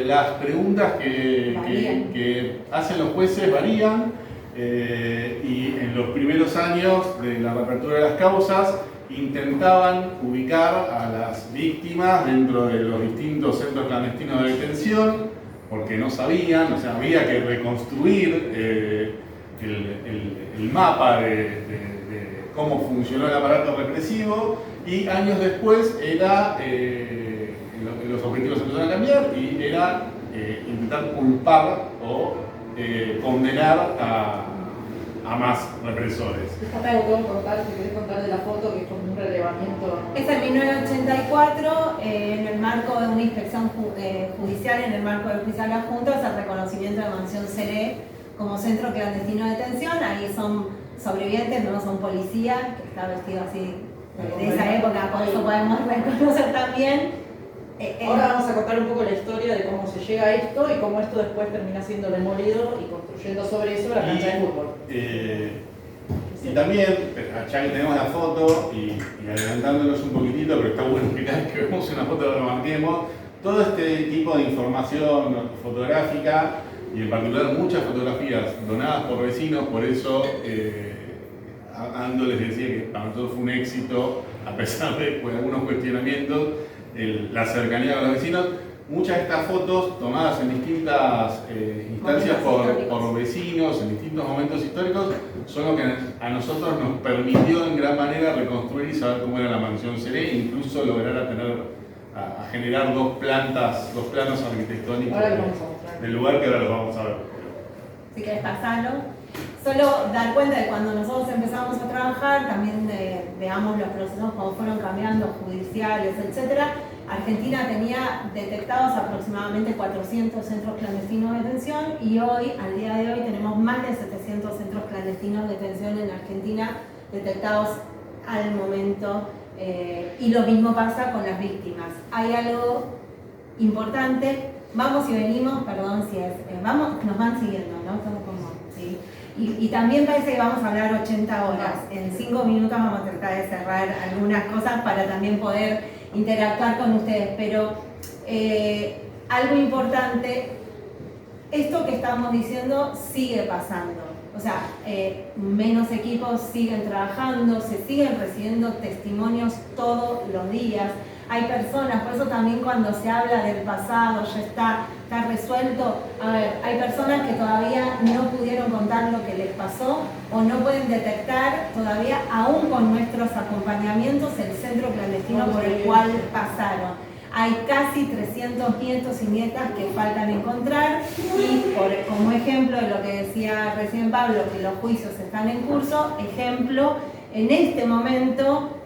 las preguntas que hacen los jueces varían, y en los primeros años de la reapertura de las causas intentaban ubicar a las víctimas dentro de los distintos centros clandestinos de detención, porque no sabían, o sea, había que reconstruir el mapa de cómo funcionó el aparato represivo, y años después era los objetivos empezaron a cambiar y era intentar culpar o condenar a más represores. Esta te puedo contar, si querés contar de la foto, que es como un relevamiento. Es en 1984, en el marco de una inspección judicial, en el marco del juicio adjunto, es el reconocimiento de Mansión Seré como centro clandestino de detención. Ahí son sobrevivientes, no son policías, que está vestido así de esa época, por eso podemos reconocer también. Ahora vamos a contar un poco la historia de cómo se llega a esto y cómo esto después termina siendo demolido y construyendo sobre eso la cancha de fútbol. Y también, ya que tenemos la foto y adelantándonos un poquitito, pero está bueno que cada vez que vemos una foto lo marquemos, todo este tipo de información fotográfica, y en particular muchas fotografías donadas por vecinos, por eso Ando les decía que para nosotros fue un éxito, a pesar de algunos cuestionamientos, la cercanía con los vecinos. Muchas de estas fotos tomadas en distintas instancias por vecinos, en distintos momentos históricos, son lo que a nosotros nos permitió en gran manera reconstruir y saber cómo era la Mansión Seré, e incluso lograr a generar dos planos arquitectónicos del lugar, que ahora los vamos a ver. Si querés pasarlo. Solo dar cuenta de cuando nosotros empezamos a trabajar, también veamos los procesos como fueron cambiando, judiciales, etc. Argentina tenía detectados aproximadamente 400 centros clandestinos de detención, y hoy, al día de hoy, tenemos más de 700 centros clandestinos de detención en Argentina detectados al momento, y lo mismo pasa con las víctimas. Hay algo importante, vamos y venimos, perdón si es, nos van siguiendo, ¿no? Estamos como, ¿sí? Y también parece que vamos a hablar 80 horas. En 5 minutos vamos a tratar de cerrar algunas cosas para también poder interactuar con ustedes. Pero algo importante, esto que estamos diciendo sigue pasando. O sea, menos equipos siguen trabajando, se siguen recibiendo testimonios todos los días. Hay personas, por eso también cuando se habla del pasado, ya está resuelto. A ver, hay personas que todavía no pudieron contar lo que les pasó o no pueden detectar todavía, aún con nuestros acompañamientos, el centro clandestino por el cual pasaron. Hay casi 300 nietos y nietas que faltan encontrar, y como ejemplo de lo que decía recién Pablo, que los juicios están en curso, ejemplo, en este momento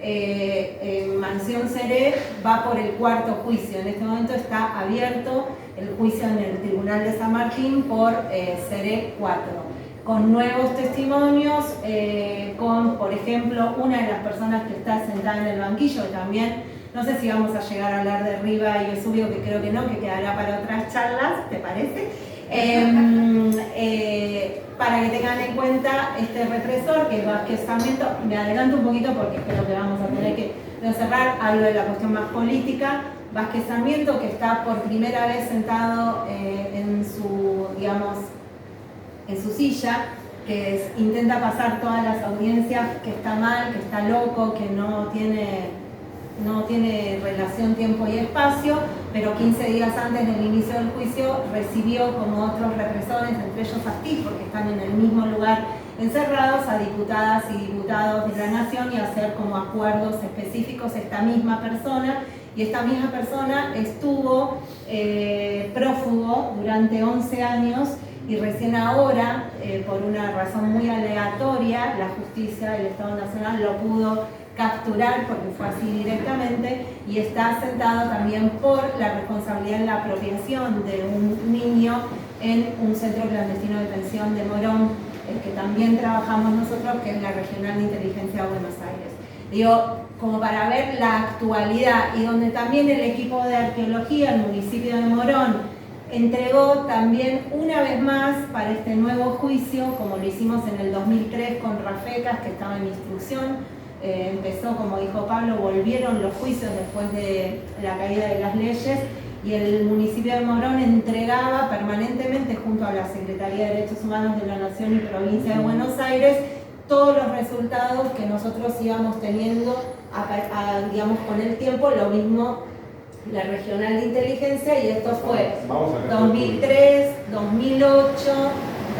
Mansión Seré va por el 4.º juicio. En este momento está abierto el juicio en el Tribunal de San Martín por Seré 4, con nuevos testimonios, con, por ejemplo, una de las personas que está sentada en el banquillo, que también, no sé si vamos a llegar a hablar de Riva y Vesubio, que creo que no, que quedará para otras charlas, ¿te parece? Para que tengan en cuenta este represor, que es Vázquez Sarmiento. Me adelanto un poquito porque creo que vamos a tener que cerrar. Hablo de la cuestión más política. Vázquez Sarmiento, que está por primera vez sentado en su, digamos, en su silla, que intenta pasar todas las audiencias, que está mal, que está loco, que no tiene relación tiempo y espacio, pero 15 días antes del inicio del juicio recibió, como otros represores, entre ellos a ti, porque están en el mismo lugar encerrados, a diputadas y diputados de la Nación, y hacer como acuerdos específicos esta misma persona. Y esta misma persona estuvo prófugo durante 11 años, y recién ahora, por una razón muy aleatoria, la justicia del Estado Nacional lo pudo capturar, porque fue así directamente, y está sentado también por la responsabilidad en la apropiación de un niño en un centro clandestino de detención de Morón, el que también trabajamos nosotros, que es la Regional de Inteligencia de Buenos Aires. Digo, como para ver la actualidad, y donde también el equipo de arqueología del municipio de Morón entregó también una vez más para este nuevo juicio, como lo hicimos en el 2003 con Rafecas, que estaba en instrucción. Empezó, como dijo Pablo, volvieron los juicios después de la caída de las leyes, y el municipio de Morón entregaba permanentemente junto a la Secretaría de Derechos Humanos de la Nación y Provincia de Buenos Aires todos los resultados que nosotros íbamos teniendo digamos, con el tiempo. Lo mismo la Regional de Inteligencia, y esto fue 2003, 2008,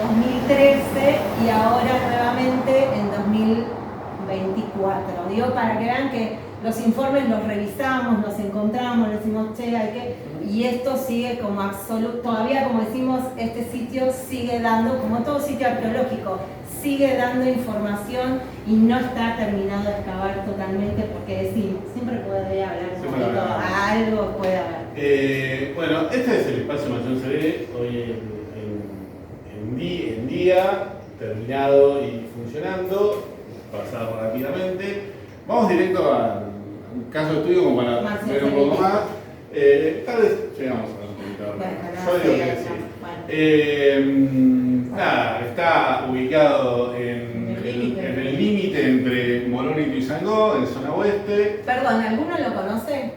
2013 y ahora nuevamente en 2024. Digo, para que vean que los informes los revisamos, los encontramos, les decimos, che, hay que... Y esto sigue como absoluto, todavía como decimos, este sitio sigue dando, como todo sitio arqueológico, sigue dando información y no está terminado de excavar totalmente, porque decimos, siempre puede hablar un poquito, algo puede haber. Bueno, este es el espacio Mansión CD, hoy en día, terminado y funcionando, pasado rápidamente. Vamos directo al caso de estudio como para ver un poco más. Tal vez llegamos a un poquito. Yo digo que sí. Nada, está ubicado en el límite entre Morón y Ituzaingó, en zona oeste. Perdón, ¿alguno lo conoce?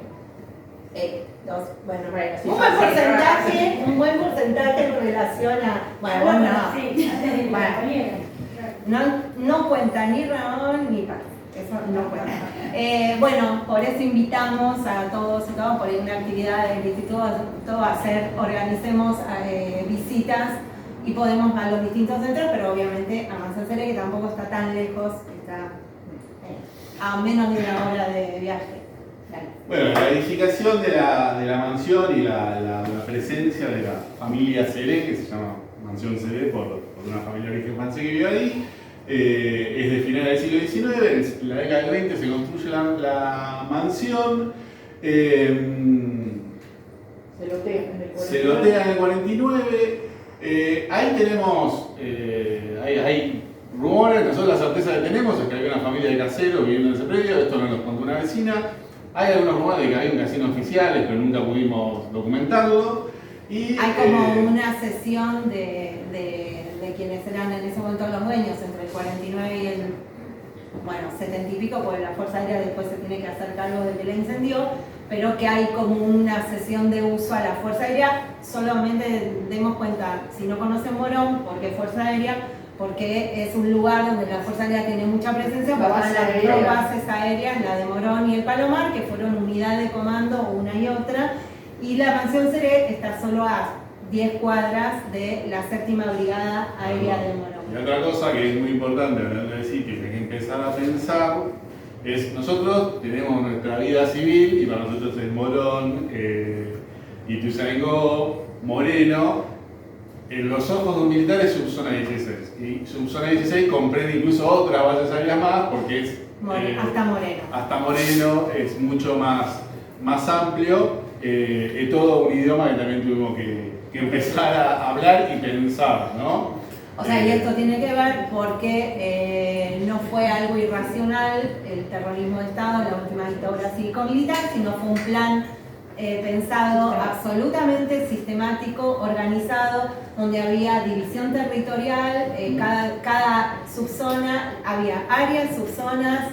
Bueno, sí, un buen porcentaje en relación a... Bueno, no cuenta ni Ramón ni Paz. Eso no cuenta. Bueno, por eso invitamos a todos y todas, por una actividad del instituto, todo a hacer, organicemos visitas y podemos a los distintos centros, pero obviamente a Mansión Ceré, que tampoco está tan lejos, está a menos de una hora de viaje. Dale. Bueno, la edificación de la mansión y la presencia de la familia Ceré, que se llama Mansión Ceré por una familia de origen francés que vive ahí, es de finales del siglo XIX. En la década del 20 se construye la mansión, se lotea en el 49. Ahí tenemos, hay rumores, nosotros la certeza que tenemos es que hay una familia de caseros viviendo en ese predio, esto nos lo contó una vecina. Hay algunos rumores de que hay un casino oficiales, pero nunca pudimos documentarlo. Y, hay como una sesión de quienes eran en ese momento los dueños, entre el 49 y el 70 y pico, porque la Fuerza Aérea después se tiene que hacer cargo de que la incendió, pero que hay como una sesión de uso a la Fuerza Aérea. Solamente demos cuenta, si no conocen Morón, porque Fuerza Aérea, porque es un lugar donde la Fuerza Aérea tiene mucha presencia, porque están las dos bases aéreas, la de Morón y el Palomar, que fueron unidad de comando una y otra, y la Mansión Ceré está solo a 10 cuadras de la 7ª Brigada Aérea de Morón. Y otra cosa que es muy importante hablando del sitio, que hay que empezar a pensar, es nosotros tenemos nuestra vida civil, y para nosotros es Morón, Ituzaingó, Moreno. En los ojos de un militar es subzona 16, y subzona 16 comprende incluso otras bases aéreas más, porque es hasta Moreno. Hasta Moreno es mucho más amplio, es todo un idioma que también tuvimos que empezar a hablar y pensar, ¿no? O sea, y esto tiene que ver porque no fue algo irracional el terrorismo de Estado, la última dictadura cívico-militar, sino fue un plan pensado, absolutamente sistemático, organizado, donde había división territorial, cada subzona, había áreas, subzonas,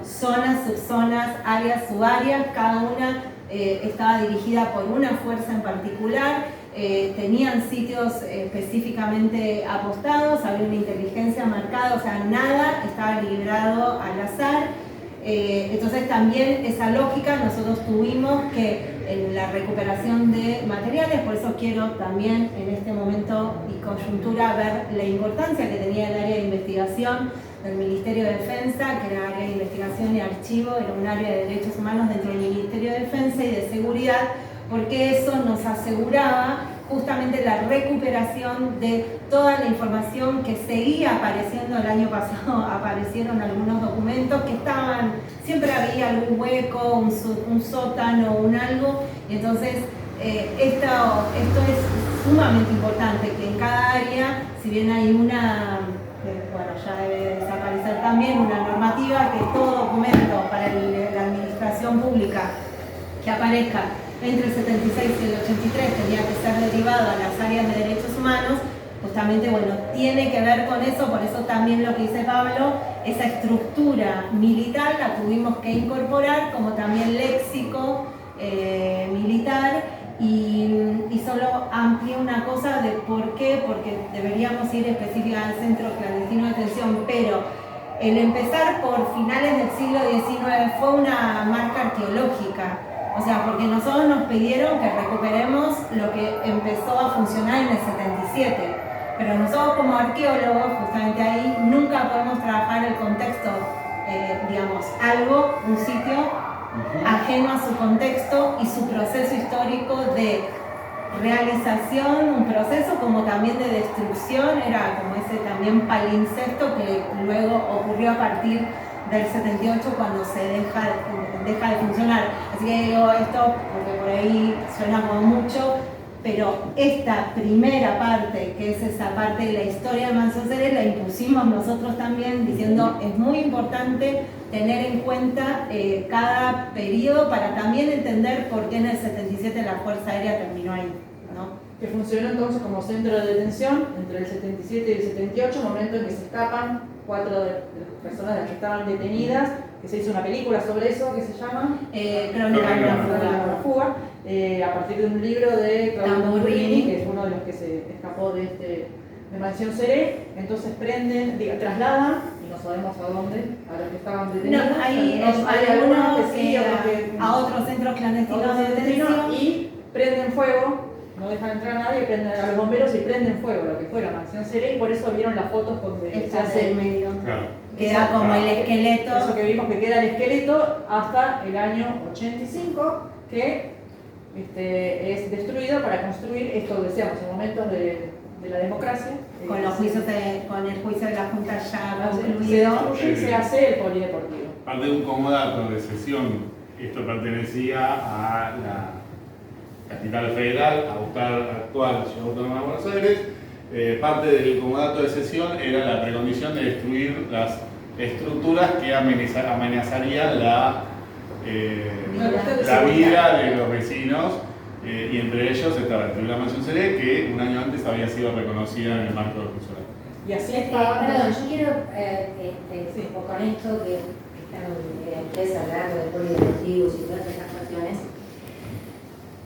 zonas, subzonas, áreas, subáreas, cada una estaba dirigida por una fuerza en particular, tenían sitios específicamente apostados, había una inteligencia marcada, o sea, nada estaba librado al azar. Entonces también esa lógica nosotros tuvimos que en la recuperación de materiales, por eso quiero también en este momento y coyuntura ver la importancia que tenía el área de investigación del Ministerio de Defensa, que era área de investigación y archivo, era un área de derechos humanos dentro del Ministerio de Defensa y de Seguridad, porque eso nos aseguraba justamente la recuperación de toda la información que seguía apareciendo el año pasado. Aparecieron algunos documentos que estaban, siempre había algún hueco, un sótano, un algo, y entonces esto es sumamente importante que en cada área, si bien hay una, bueno, ya debe desaparecer también, una normativa que todo documento para la administración pública que aparezca entre el 76 y el 83 tenía que ser derivado a las áreas de derechos humanos, justamente, bueno, tiene que ver con eso, por eso también lo que dice Pablo, esa estructura militar la tuvimos que incorporar, como también léxico militar, y solo amplié una cosa de por qué, porque deberíamos ir específica al centro clandestino de detención, pero el empezar por finales del siglo XIX fue una marca arqueológica. O sea, porque nosotros nos pidieron que recuperemos lo que empezó a funcionar en el 77. Pero nosotros como arqueólogos, justamente ahí, nunca podemos trabajar el contexto, digamos, algo, un sitio ajeno a su contexto y su proceso histórico de realización, un proceso como también de destrucción, era como ese también palincesto que luego ocurrió a partir del 78 cuando se deja de funcionar. Así que digo esto porque por ahí suena como mucho, pero esta primera parte, que es esa parte de la historia de Mansión Seré, la impusimos nosotros también diciendo es muy importante tener en cuenta cada periodo para también entender por qué en el 77 la Fuerza Aérea terminó ahí, ¿no? Que funcionó entonces como centro de detención entre el 77 y el 78, momento en que se escapan 4 de las personas de las que estaban detenidas, que se hizo una película sobre eso que se llama Crónica de la fuga, a partir de un libro de Claudio Tamburrini, que es uno de los que se escapó de Mansión Seré. Entonces trasladan, y no sabemos a dónde, a los que estaban detenidos. No, hay algunos que sí, a otros centros clandestinos de detención. Y prenden fuego. No dejan entrar a nadie, prenden a los bomberos y prenden fuego, lo que fue la Mansión Seré, y por eso vieron las fotos donde se hace el medio. Claro. Queda como el esqueleto. Eso que vimos que queda el esqueleto hasta el año 85, que es destruido para construir esto que decíamos en momentos de la democracia. Con los juicios con el juicio de la Junta ya se concluido. destruye y se hace el polideportivo. Parte de un comodato de cesión, esto pertenecía a la Capital Federal, actual Ciudad Autónoma de Buenos Aires. Parte del comodato de cesión era la precondición de destruir las estructuras que amenazarían la vida de los vecinos, y entre ellos estaba la Mansión Seré, que un año antes había sido reconocida en el marco del consulado. Y así perdón, yo quiero, con esto que están ustedes hablando de polideportivos y todas estas cuestiones,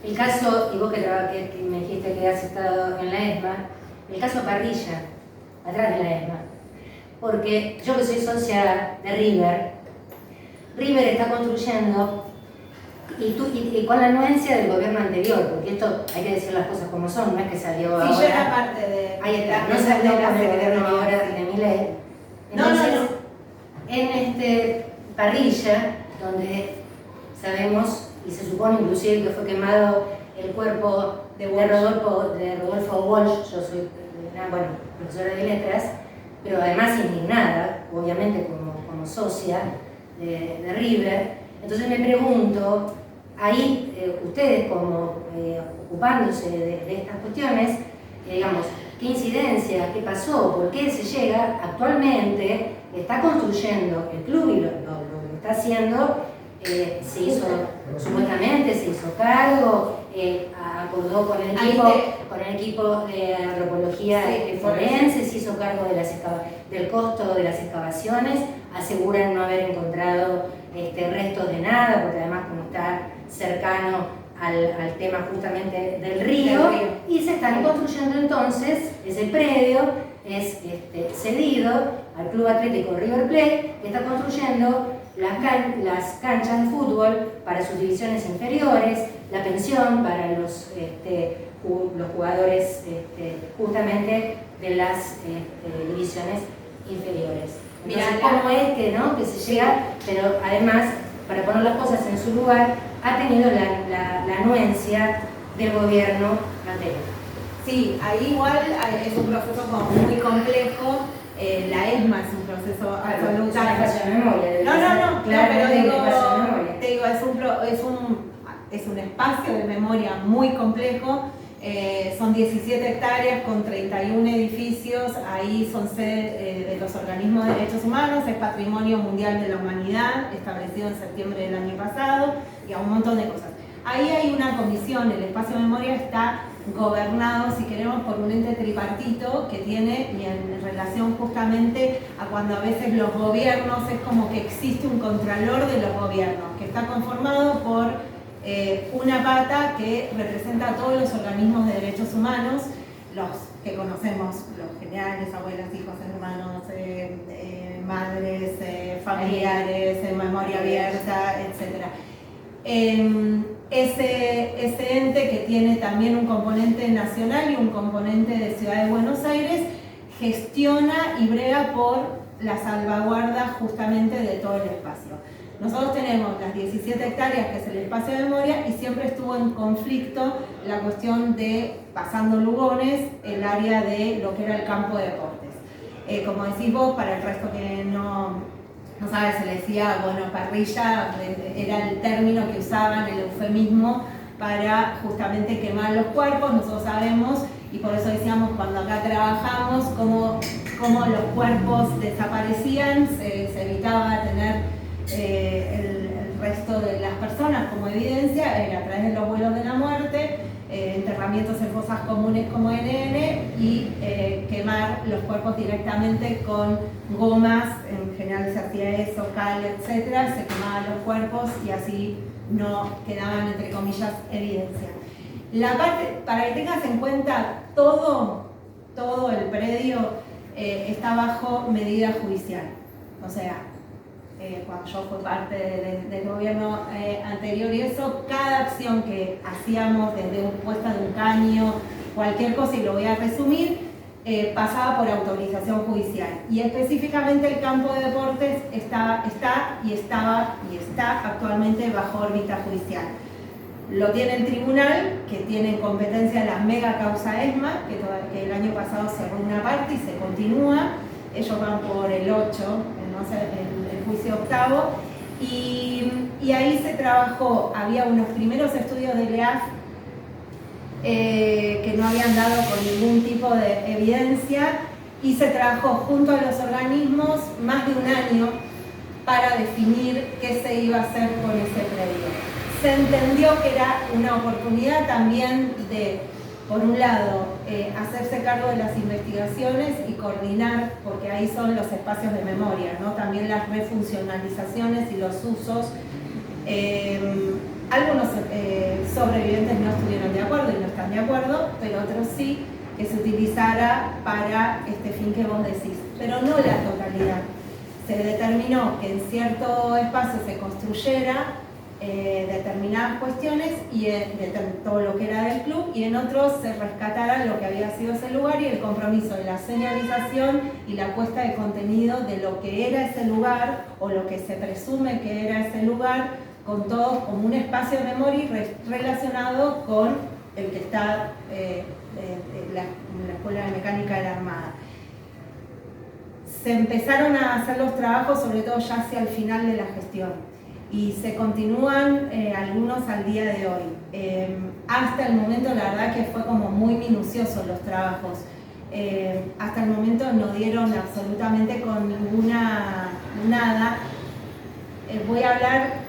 el caso, y vos que me dijiste que has estado en la ESMA, el caso Parrilla, atrás de la ESMA. Porque yo que soy socia de River está construyendo, y con la anuencia del gobierno anterior, porque esto hay que decir las cosas como son, no es que salió ahora. Sí, yo era parte de... Ahí está, no salió con el gobierno ahora de Milei. Entonces, en Parrilla, donde sabemos, y se supone inclusive que fue quemado el cuerpo de Rodolfo Walsh, yo soy profesora de letras, pero además indignada, obviamente como socia de River. Entonces me pregunto, ahí ustedes como ocupándose de estas cuestiones, digamos, ¿qué incidencia? ¿Qué pasó? ¿Por qué se llega? Actualmente está construyendo el club y lo está haciendo, supuestamente se hizo cargo, acordó con el equipo de antropología forense, se hizo cargo del costo de las excavaciones, aseguran no haber encontrado restos de nada, porque además como está cercano al tema justamente del río, y se están construyendo entonces, ese predio es cedido al Club Atlético River Plate, que está construyendo las canchas de fútbol para sus divisiones inferiores, la pensión para los jugadores justamente de las divisiones inferiores. Entonces, ¿cómo es que se llega? Pero además, para poner las cosas en su lugar, ha tenido la anuencia del gobierno anterior. Sí, ahí igual es un proceso como muy complejo. La ESMA es un proceso absolutamente... Es una memoria. No, pero digo, es un espacio de memoria muy complejo. Son 17 hectáreas con 31 edificios, ahí son sede de los organismos de derechos humanos, es Patrimonio Mundial de la Humanidad, establecido en septiembre del año pasado, y a un montón de cosas. Ahí hay una comisión, el espacio de memoria está gobernado, si queremos, por un ente tripartito que tiene, y en relación justamente a cuando a veces los gobiernos, es como que existe un contralor de los gobiernos, que está conformado por una pata que representa a todos los organismos de derechos humanos, los que conocemos, los generales, abuelas, hijos, hermanos, madres, familiares, memoria abierta, etc. Ese ente, que tiene también un componente nacional y un componente de Ciudad de Buenos Aires, gestiona y brega por la salvaguarda justamente de todo el espacio. Nosotros tenemos las 17 hectáreas, que es el espacio de memoria, y siempre estuvo en conflicto la cuestión de, pasando Lugones, el área de lo que era el campo de deportes. Como decís vos, para el resto que no sabe, se le decía, bueno, parrilla, era el término que usaban, el eufemismo, para justamente quemar los cuerpos. Nosotros sabemos, y por eso decíamos cuando acá trabajamos, cómo los cuerpos desaparecían, se evitaba tener el resto de las personas como evidencia, a través de los vuelos de la muerte, enterramientos en fosas comunes como NN, y quemar los cuerpos directamente con gomas. En general se hacía eso, cal, etc. Se quemaban los cuerpos y así no quedaban, entre comillas, evidencia. La parte, para que tengas en cuenta, todo el predio está bajo medida judicial. O sea, cuando yo fui parte del gobierno anterior y eso, cada acción que hacíamos, desde puesta de un caño, cualquier cosa, y lo voy a resumir, pasaba por autorización judicial. Y específicamente el campo de deportes está actualmente bajo órbita judicial. Lo tiene el tribunal, que tiene en competencia la mega causa ESMA, que el año pasado cerró una parte y se continúa. Ellos van por el 8, el juicio octavo, y ahí se trabajó. Había unos primeros estudios de LEAF que no habían dado con ningún tipo de evidencia, y se trabajó junto a los organismos más de un año para definir qué se iba a hacer con ese predio. Se entendió que era una oportunidad también de, por un lado, hacerse cargo de las investigaciones y coordinar, porque ahí son los espacios de memoria, ¿no? También las refuncionalizaciones y los usos. Algunos sobrevivientes no estuvieron de acuerdo y no están de acuerdo, pero otros sí, que se utilizara para este fin que vos decís, pero no la totalidad. Se determinó que en cierto espacio se construyera determinadas cuestiones y de todo lo que era del club, y en otros se rescatara lo que había sido ese lugar, y el compromiso de la señalización y la puesta de contenido de lo que era ese lugar, o lo que se presume que era ese lugar, con todos como un espacio de memoria relacionado con el que está la Escuela de Mecánica de la Armada. Se empezaron a hacer los trabajos, sobre todo ya hacia el final de la gestión, y se continúan algunos al día de hoy. Hasta el momento, la verdad que fue como muy minucioso los trabajos. Hasta el momento no dieron absolutamente con nada. Voy a hablar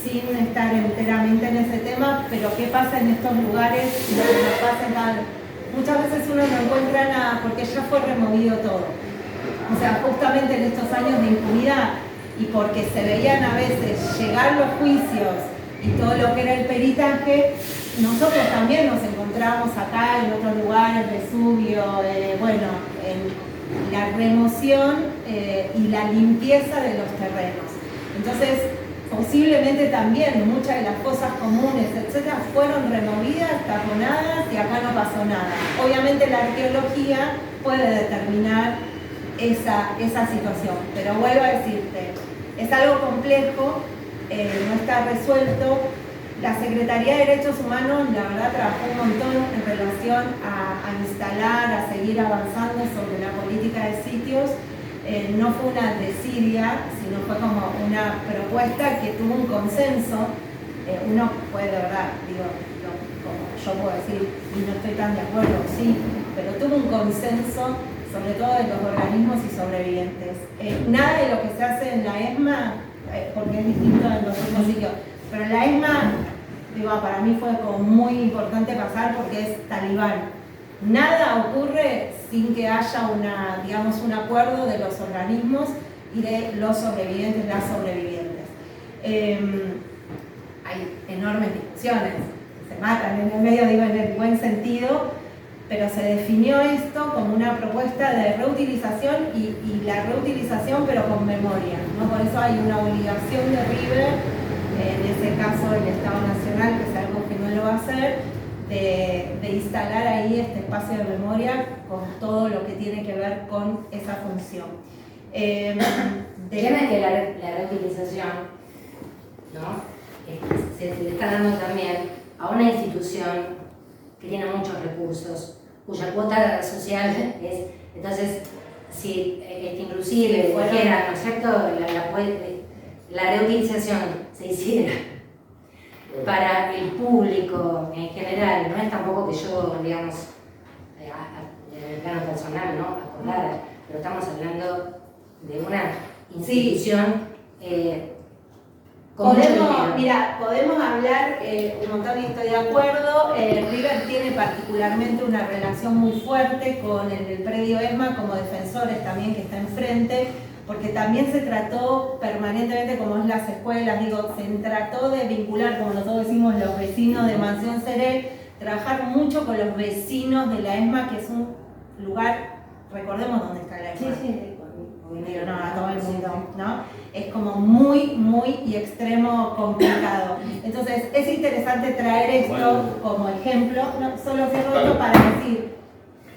sin estar enteramente en ese tema, pero qué pasa en estos lugares, lo que nos pasa en tal. Muchas veces uno no encuentra nada porque ya fue removido todo. O sea, justamente en estos años de impunidad, y porque se veían a veces llegar los juicios y todo lo que era el peritaje, nosotros también nos encontramos acá en otros lugares, Vesubio, en la remoción y la limpieza de los terrenos. Entonces, posiblemente también muchas de las cosas comunes, etcétera, fueron removidas, taponadas, y acá no pasó nada. Obviamente la arqueología puede determinar esa situación, pero vuelvo a decirte, es algo complejo, no está resuelto. La Secretaría de Derechos Humanos, la verdad, trabajó un montón en relación a instalar, a seguir avanzando sobre la política de sitios. No fue una desidia, sino fue como una propuesta que tuvo un consenso. Uno puede, de verdad, yo puedo decir, y no estoy tan de acuerdo, sí, pero tuvo un consenso, sobre todo de los organismos y sobrevivientes. Nada de lo que se hace en la ESMA, porque es distinto en los otros sitios, pero la ESMA, digo, para mí fue como muy importante pasar porque es talibán. Nada ocurre sin que haya digamos, un acuerdo de los organismos y de los sobrevivientes, las sobrevivientes. Hay enormes discusiones, se matan en el medio, digo, en el buen sentido, pero se definió esto como una propuesta de reutilización y la reutilización pero con memoria, ¿no? Por eso hay una obligación de River, en ese caso el Estado Nacional, que es algo que no lo va a hacer, de instalar ahí este espacio de memoria con todo lo que tiene que ver con esa función. El tema es que la reutilización, ¿no? Se le está dando también a una institución que tiene muchos recursos, cuya cuota social es, entonces, si inclusive fuera, ¿no es cierto?, la reutilización se hiciera para el público en general, no es tampoco que yo, digamos, en el plano personal, ¿no?, acordara, pero estamos hablando de una institución podemos hablar un montón y estoy de acuerdo. River tiene particularmente una relación muy fuerte con el predio ESMA como defensores también que está enfrente, porque también se trató permanentemente, como es las escuelas, digo, se trató de vincular, como nosotros decimos, los vecinos de Mansión Seré, trabajar mucho con los vecinos de la ESMA, que es un lugar, recordemos dónde está la ESMA. Sí. Digo, no, a todo el mundo, ¿no? Es como muy y extremo complicado. Entonces, es interesante traer esto como ejemplo, no, solo cierro esto para decir,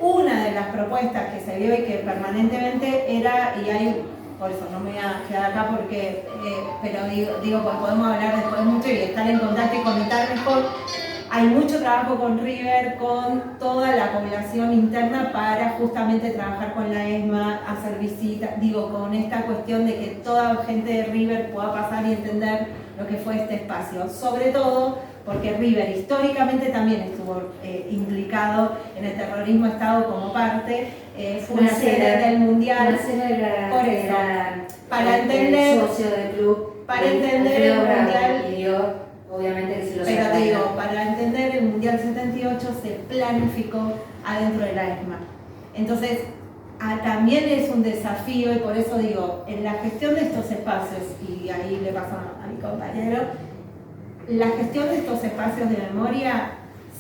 una de las propuestas que se vio y que permanentemente era, y hay, por eso no me voy a quedar acá porque, pero digo, pues podemos hablar después mucho y estar en contacto y comentar mejor. Hay mucho trabajo con River, con toda la población interna para justamente trabajar con la ESMA, hacer visitas, digo, con esta cuestión de que toda gente de River pueda pasar y entender lo que fue este espacio. Sobre todo porque River históricamente también estuvo implicado en el terrorismo Estado como parte, fue sede del Mundial, por eso, para entender, socio del club, para entender el Mundial. Obviamente que se lo pero te digo, para entender el Mundial 78 se planificó adentro de la ESMA. Entonces, también es un desafío y por eso digo, en la gestión de estos espacios, y ahí le paso a mi compañero, la gestión de estos espacios de memoria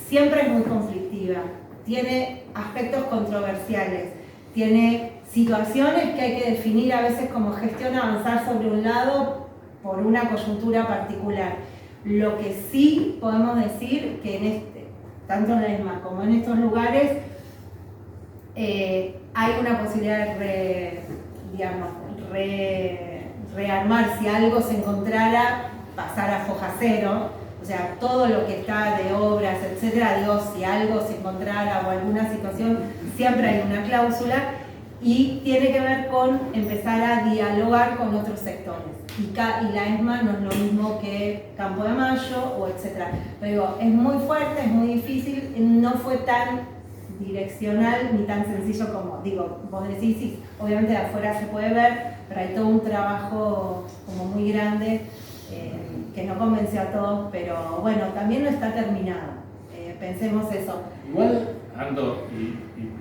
siempre es muy conflictiva, tiene aspectos controversiales, tiene situaciones que hay que definir a veces como gestión avanzar sobre un lado por una coyuntura particular. Lo que sí podemos decir que tanto en la ESMA como en estos lugares hay una posibilidad de rearmar si algo se encontrara, pasar a foja cero, o sea, todo lo que está de obras, etcétera, digo, si algo se encontrara o alguna situación, siempre hay una cláusula y tiene que ver con empezar a dialogar con otros sectores. Y la ESMA no es lo mismo que Campo de Mayo o etcétera. Pero digo, es muy fuerte, es muy difícil, no fue tan direccional ni tan sencillo como, digo, vos decís, sí, obviamente de afuera se puede ver, pero hay todo un trabajo como muy grande que no convenció a todos, pero bueno, también no está terminado. Pensemos eso. Igual, Ando,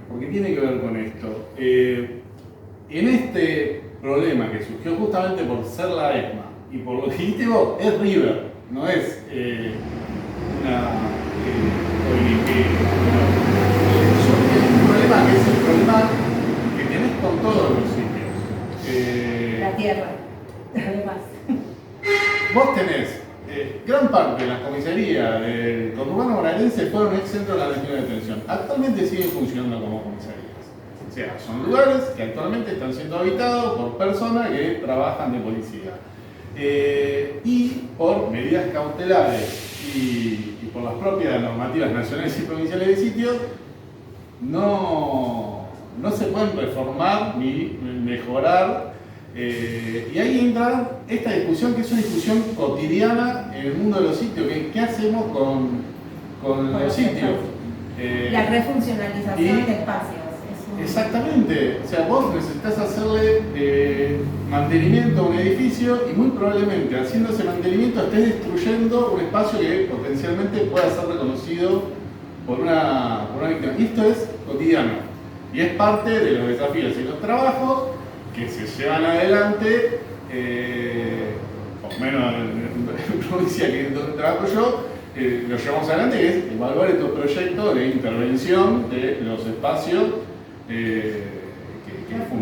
porque tiene que ver con esto, en este problema que surgió justamente por ser la ESMA y por lo que dijiste vos, es River, no es una ONG. Es un problema que es el problema que tenés con todos los sitios. La tierra, además. Vos tenés gran parte de las comisarías del conurbano bonaerense fueron ex centro de la región de detención. Actualmente siguen funcionando como comisarías. O sea, son lugares que actualmente están siendo habitados por personas que trabajan de policía. Y por medidas cautelares y por las propias normativas nacionales y provinciales de sitios, no se pueden reformar ni mejorar. Y ahí entra esta discusión, que es una discusión cotidiana en el mundo de los sitios. ¿Qué hacemos con con los sitios. La refuncionalización de espacios. Exactamente, o sea, vos necesitas hacerle mantenimiento a un edificio y muy probablemente haciendo ese mantenimiento estés destruyendo un espacio que potencialmente pueda ser reconocido por una víctima. Y esto es cotidiano y es parte de los desafíos y los trabajos que se llevan adelante, por lo menos en provincia que es donde trabajo yo, lo llevamos adelante, que es evaluar estos proyectos de intervención de los espacios.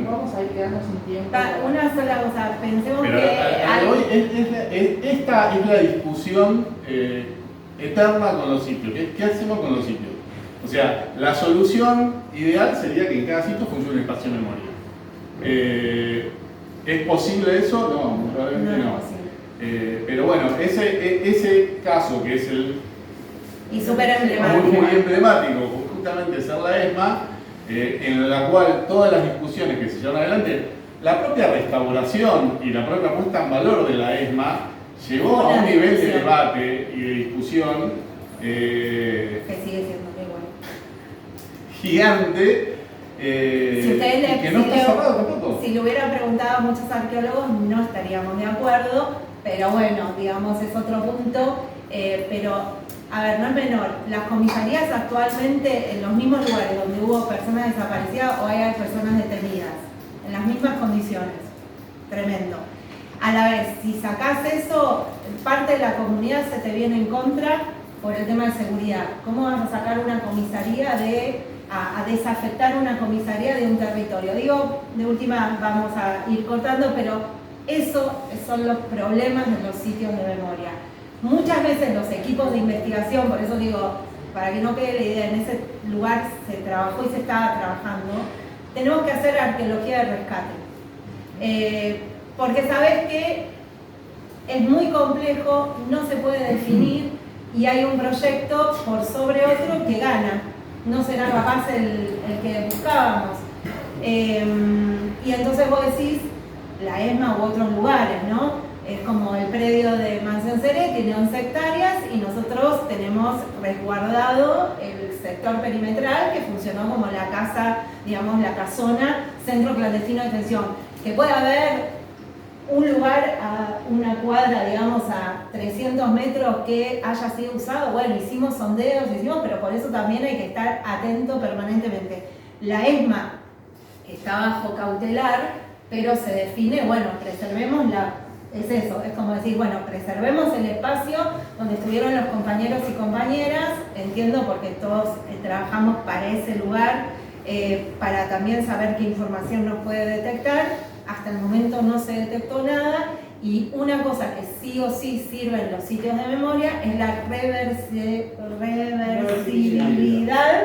Vamos a ir quedando sin tiempo. Una sola cosa, pensemos pero que esta es la discusión eterna con los sitios. ¿Qué hacemos con los sitios? O sea, la solución ideal sería que en cada sitio funcione un espacio de memoria. ¿Es posible eso? No, probablemente no. Pero bueno, ese caso que es el y súper emblemático. Muy emblemático, justamente ser la ESMA, en la cual todas las discusiones que se llevan adelante, la propia restauración y la propia puesta en valor de la ESMA llegó a un nivel de debate y de discusión que sigue siendo igual. gigante. Si ustedes que no está cerrado tampoco. Si le hubieran preguntado a muchos arqueólogos, no estaríamos de acuerdo, pero bueno, digamos, es otro punto. Pero a ver, no es menor, las comisarías actualmente en los mismos lugares donde hubo personas desaparecidas o hay personas detenidas, en las mismas condiciones. Tremendo. A la vez, si sacás eso, parte de la comunidad se te viene en contra por el tema de seguridad. ¿Cómo vas a sacar una comisaría a desafectar una comisaría de un territorio? Digo, de última vamos a ir cortando, pero esos son los problemas de los sitios de memoria. Muchas veces los equipos de investigación, por eso digo, para que no quede la idea, en ese lugar se trabajó y se estaba trabajando, tenemos que hacer arqueología de rescate. Porque sabes que es muy complejo, no se puede definir y hay un proyecto por sobre otro que gana. No será capaz el que buscábamos. Y entonces vos decís, la ESMA u otros lugares, ¿no? Es como el predio de Mansión Seré, tiene 11 hectáreas y nosotros tenemos resguardado el sector perimetral que funcionó como la casa, digamos, la casona, centro clandestino de detención. Que puede haber un lugar a una cuadra, digamos, a 300 metros que haya sido usado. Bueno, hicimos sondeos, pero por eso también hay que estar atento permanentemente. La ESMA está bajo cautelar, pero se define, bueno, preservemos es eso, es como decir, bueno, preservemos el espacio donde estuvieron los compañeros y compañeras, entiendo porque todos trabajamos para ese lugar, para también saber qué información nos puede detectar. Hasta el momento no se detectó nada y una cosa que sí o sí sirve en los sitios de memoria es la reversibilidad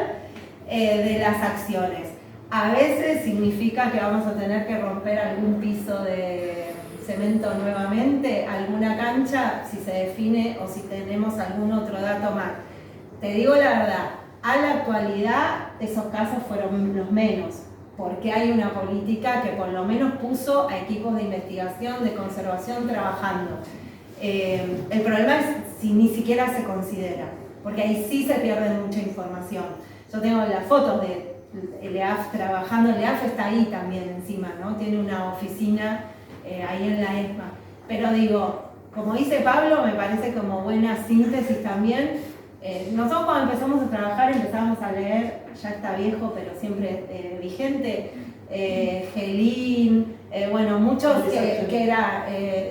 de las acciones. A veces significa que vamos a tener que romper algún piso de cemento nuevamente, alguna cancha, si se define o si tenemos algún otro dato más. Te digo la verdad, a la actualidad esos casos fueron los menos, porque hay una política que por lo menos puso a equipos de investigación, de conservación trabajando. El problema es si ni siquiera se considera, porque ahí sí se pierde mucha información. Yo tengo las fotos de el EAF trabajando, el EAF está ahí también encima, ¿no? Tiene una oficina ahí en la ESMA. Pero digo, como dice Pablo, me parece como buena síntesis también. Nosotros cuando empezamos a trabajar empezamos a leer, ya está viejo pero siempre vigente, Gelín, bueno, muchos que era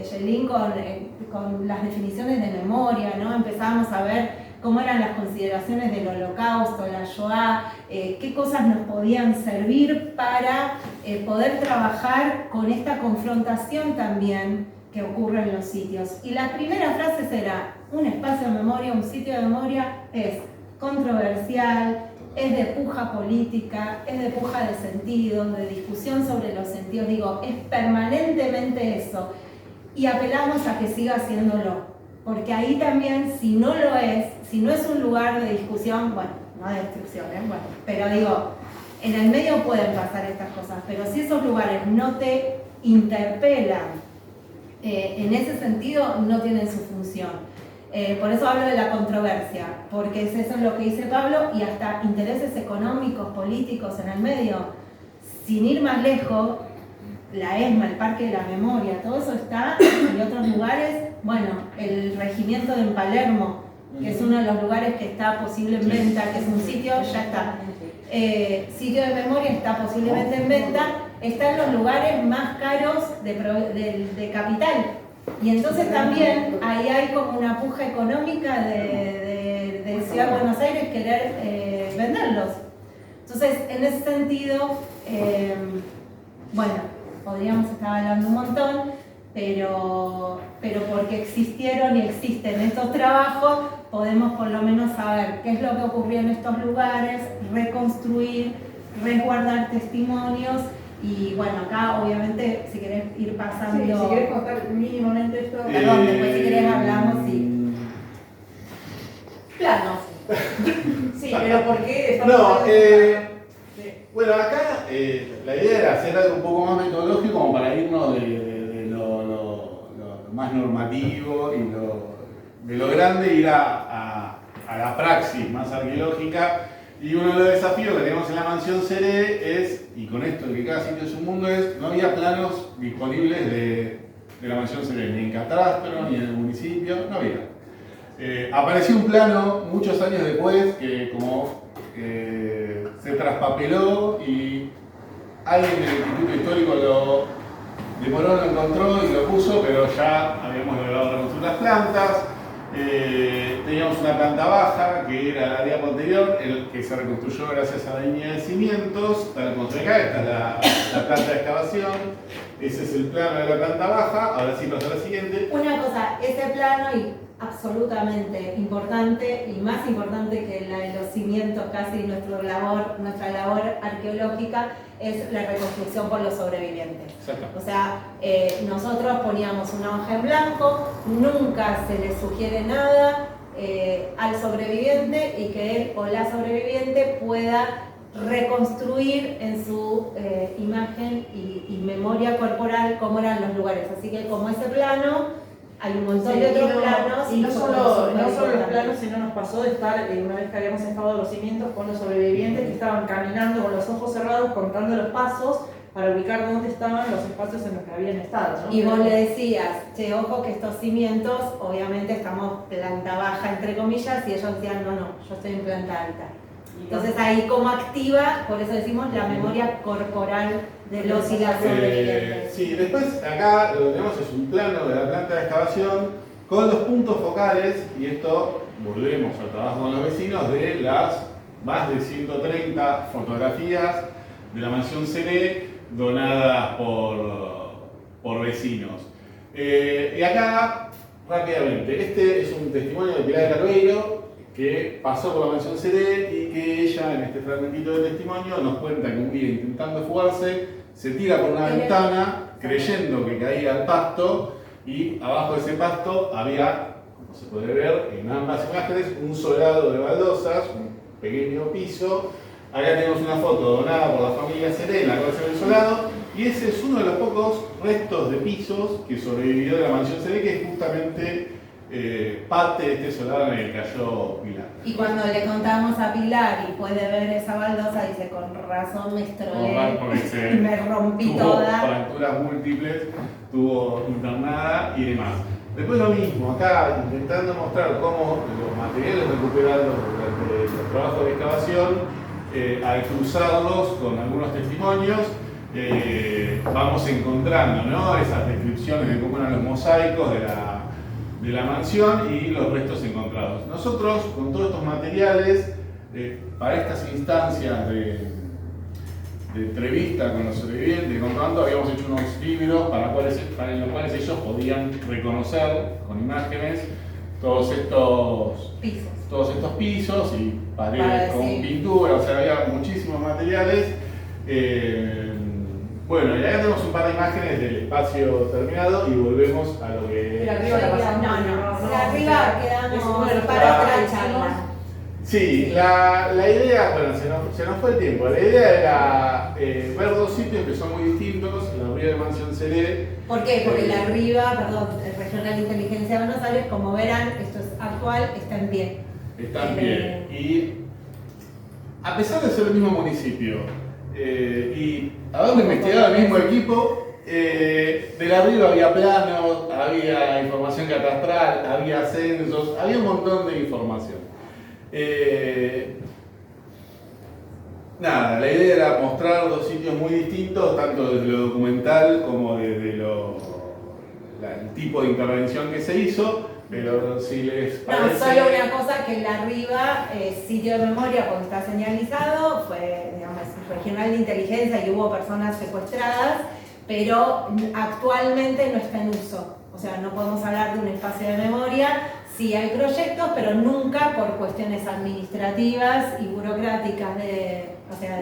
Gelín con las definiciones de memoria, ¿no? Empezábamos a ver cómo eran las consideraciones del Holocausto, la Shoah, qué cosas nos podían servir para poder trabajar con esta confrontación también que ocurre en los sitios. Y la primera frase será, un espacio de memoria, un sitio de memoria es controversial, es de puja política, es de puja de sentidos, de discusión sobre los sentidos, digo, es permanentemente eso. Y apelamos a que siga haciéndolo. Porque ahí también, si no lo es, si no es un lugar de discusión, bueno, no de destrucción, bueno, pero digo, en el medio pueden pasar estas cosas, pero si esos lugares no te interpelan, en ese sentido no tienen su función. Por eso hablo de la controversia, porque es eso lo que dice Pablo, y hasta intereses económicos, políticos en el medio. Sin ir más lejos, la ESMA, el Parque de la Memoria, todo eso está en otros lugares. Bueno, el regimiento de Palermo, que es uno de los lugares que está posible en venta, que es un sitio, ya está. Sitio de memoria está posiblemente en venta, está en los lugares más caros de capital. Y entonces también ahí hay como una puja económica de Ciudad de Buenos Aires querer venderlos. Entonces, en ese sentido, bueno, podríamos estar hablando un montón, pero porque existieron y existen estos trabajos, podemos por lo menos saber qué es lo que ocurrió en estos lugares, reconstruir, resguardar testimonios. Y bueno, acá obviamente si querés ir pasando... Sí, si querés contar mínimamente esto... Perdón, después si querés hablamos y... Planos. Sí, pero ¿por qué? No, bueno, acá la idea era hacer algo un poco más metodológico como para irnos de lo más normativo y de lo grande, ir a la praxis más arqueológica. Y uno de los desafíos que tenemos en la mansión Seré es, y con esto de que cada sitio es un mundo, es no había planos disponibles de la mansión Seré, ni en Catastro, ni en el municipio, no había. Apareció un plano muchos años después que como se traspapeló y alguien del Instituto Histórico lo demoró, lo encontró y lo puso, pero ya habíamos logrado reconstruir las plantas. Teníamos una planta baja que era la diapo anterior, el que se reconstruyó gracias a la línea de cimientos, tal como se ve acá. Esta es la planta de excavación, ese es el plano de la planta baja. Ahora sí pasa a la siguiente. Una cosa, ese plano y absolutamente importante y más importante que la de los cimientos, casi nuestra labor arqueológica, es la reconstrucción por los sobrevivientes. Exacto. O sea, nosotros poníamos una hoja en blanco, nunca se le sugiere nada al sobreviviente y que él o la sobreviviente pueda reconstruir en su imagen y memoria corporal cómo eran los lugares. Así que como ese plano, hay un montón de otros planos. Y no solo los planos, sino nos pasó de estar, una vez que habíamos excavado los cimientos, con los sobrevivientes que estaban caminando con los ojos cerrados, contando los pasos para ubicar dónde estaban los espacios en los que habían estado, ¿no? Y vos le decías, che, ojo que estos cimientos, obviamente estamos planta baja, entre comillas, y ellos decían, no, yo estoy en planta alta. Entonces ahí como activa, por eso decimos la memoria corporal de los y las sobrevivientes. Sí, después acá lo que tenemos es un plano de la planta de excavación con los puntos focales, y esto volvemos al trabajo con los vecinos de las más de 130 fotografías de la mansión Seré donadas por vecinos. Y acá, rápidamente, este es un testimonio de Pilar de Carbeiro, que pasó por la mansión Seré y que ella, en este fragmentito de testimonio, nos cuenta que un día intentando fugarse, se tira por una ventana creyendo que caía al pasto, y abajo de ese pasto había, como se puede ver en ambas imágenes, un solado de baldosas, un pequeño piso. Acá tenemos una foto donada por la familia Seré en la colección del solado, y ese es uno de los pocos restos de pisos que sobrevivió de la mansión Seré, que es justamente parte de este solado en el que cayó Pilar. Y cuando le contamos a Pilar y puede ver esa baldosa, dice, con razón me estrolé y me rompí tuvo toda. Fracturas múltiples, tuvo internada y demás. Después lo mismo, acá intentando mostrar cómo los materiales recuperados durante los trabajos de excavación, al cruzarlos con algunos testimonios, vamos encontrando, ¿no?, esas descripciones de cómo eran los mosaicos de la mansión y los restos encontrados. Nosotros, con todos estos materiales, para estas instancias de entrevista con los sobrevivientes, comprobando, habíamos hecho unos libros para los cuales ellos podían reconocer con imágenes todos estos pisos y paredes con pintura, o sea, había muchísimos materiales. Bueno, y acá tenemos un par de imágenes del espacio terminado y volvemos a lo que... Pero arriba la pasamos. Arriba quedamos para otra charla. Sí, la idea, bueno, se nos fue el tiempo. La idea era ver dos sitios que son muy distintos, la Ría de Mansión Seré. ¿Por qué? Porque la Riva, Regional de Inteligencia de Buenos Aires, como verán, esto es actual está en pie. Está en pie. Y a pesar de ser el mismo municipio y haberlo investigado el mismo equipo, del arriba había planos, había información catastral, había censos, había un montón de información. Nada, la idea era mostrar dos sitios muy distintos, tanto desde lo documental como desde el tipo de intervención que se hizo, pero si les parece... No, solo una cosa, que el arriba, sitio de memoria, cuando está señalizado, fue, digamos, regional de inteligencia y hubo personas secuestradas, pero actualmente no está en uso. O sea, no podemos hablar de un espacio de memoria. Sí hay proyectos, pero nunca por cuestiones administrativas y burocráticas de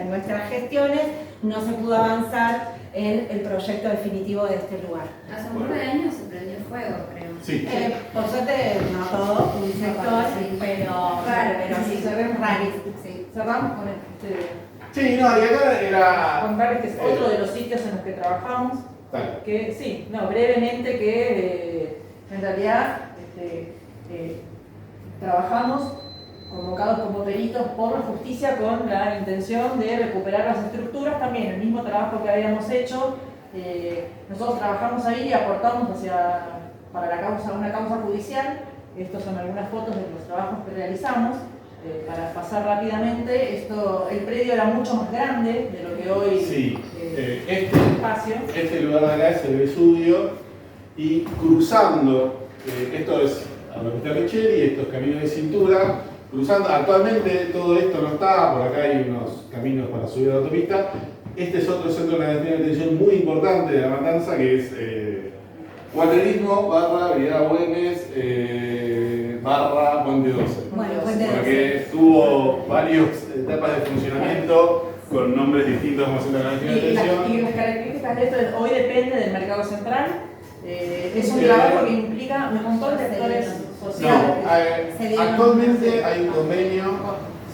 nuestras gestiones no se pudo avanzar en el proyecto definitivo de este lugar. Hace un par de años se prendió fuego, creo. Sí. Por suerte no todo, un sector, Sí. pero sí, cerremos. rarísimo. Sí. Cerramos con este... Sí, no, y acá era... Contarles que es otro de los sitios en los que trabajamos. Dale. Que sí, no, brevemente que en realidad trabajamos convocados como peritos por la justicia con la intención de recuperar las estructuras, también el mismo trabajo que habíamos hecho. Nosotros trabajamos ahí y aportamos para la causa, una causa judicial. Estas son algunas fotos de los trabajos que realizamos. Para pasar rápidamente, el predio era mucho más grande de lo que hoy Sí, este espacio. este lugar de acá es el Vesubio y cruzando, esto es Avenida Micheli, estos caminos de cintura, cruzando, actualmente todo esto no está, por acá hay unos caminos para subir a la autopista. Este es otro centro de atención muy importante de La Matanza, que es Guaterismo / Vidal Güemes / Puente 12. Bueno, Puente 12. Porque tuvo varias etapas de funcionamiento con nombres distintos como centro de atención. Y las características de esto es, hoy depende del mercado central. Es un Sí. trabajo que implica un montón de sectores sociales. No, actualmente hay un convenio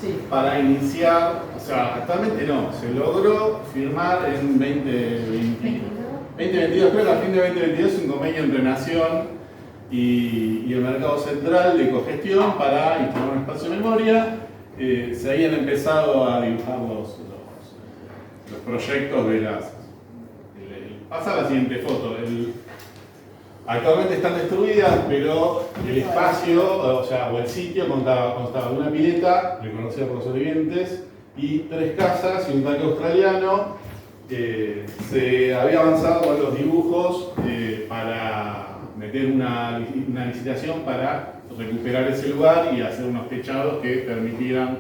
Sí. para iniciar, o sea, actualmente no, se logró firmar en 2022, creo que a fin de 2022, un convenio entre Nación y el Mercado Central de cogestión para instalar un espacio de memoria. Se habían empezado a dibujar los proyectos de las... Pasa a la siguiente foto. Actualmente están destruidas, pero el espacio, o el sitio constaba de una pileta, reconocida por los sobrevivientes, y 3 casas y un tanque australiano. Se había avanzado con los dibujos para meter una licitación para recuperar ese lugar y hacer unos techados que permitieran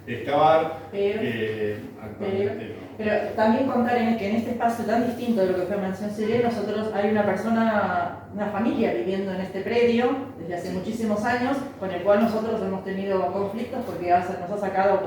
excavar. Pero también contar que en este espacio tan distinto de lo que fue Mansión Siré, nosotros hay una familia viviendo en este predio desde hace muchísimos años, con el cual nosotros hemos tenido conflictos porque nos ha sacado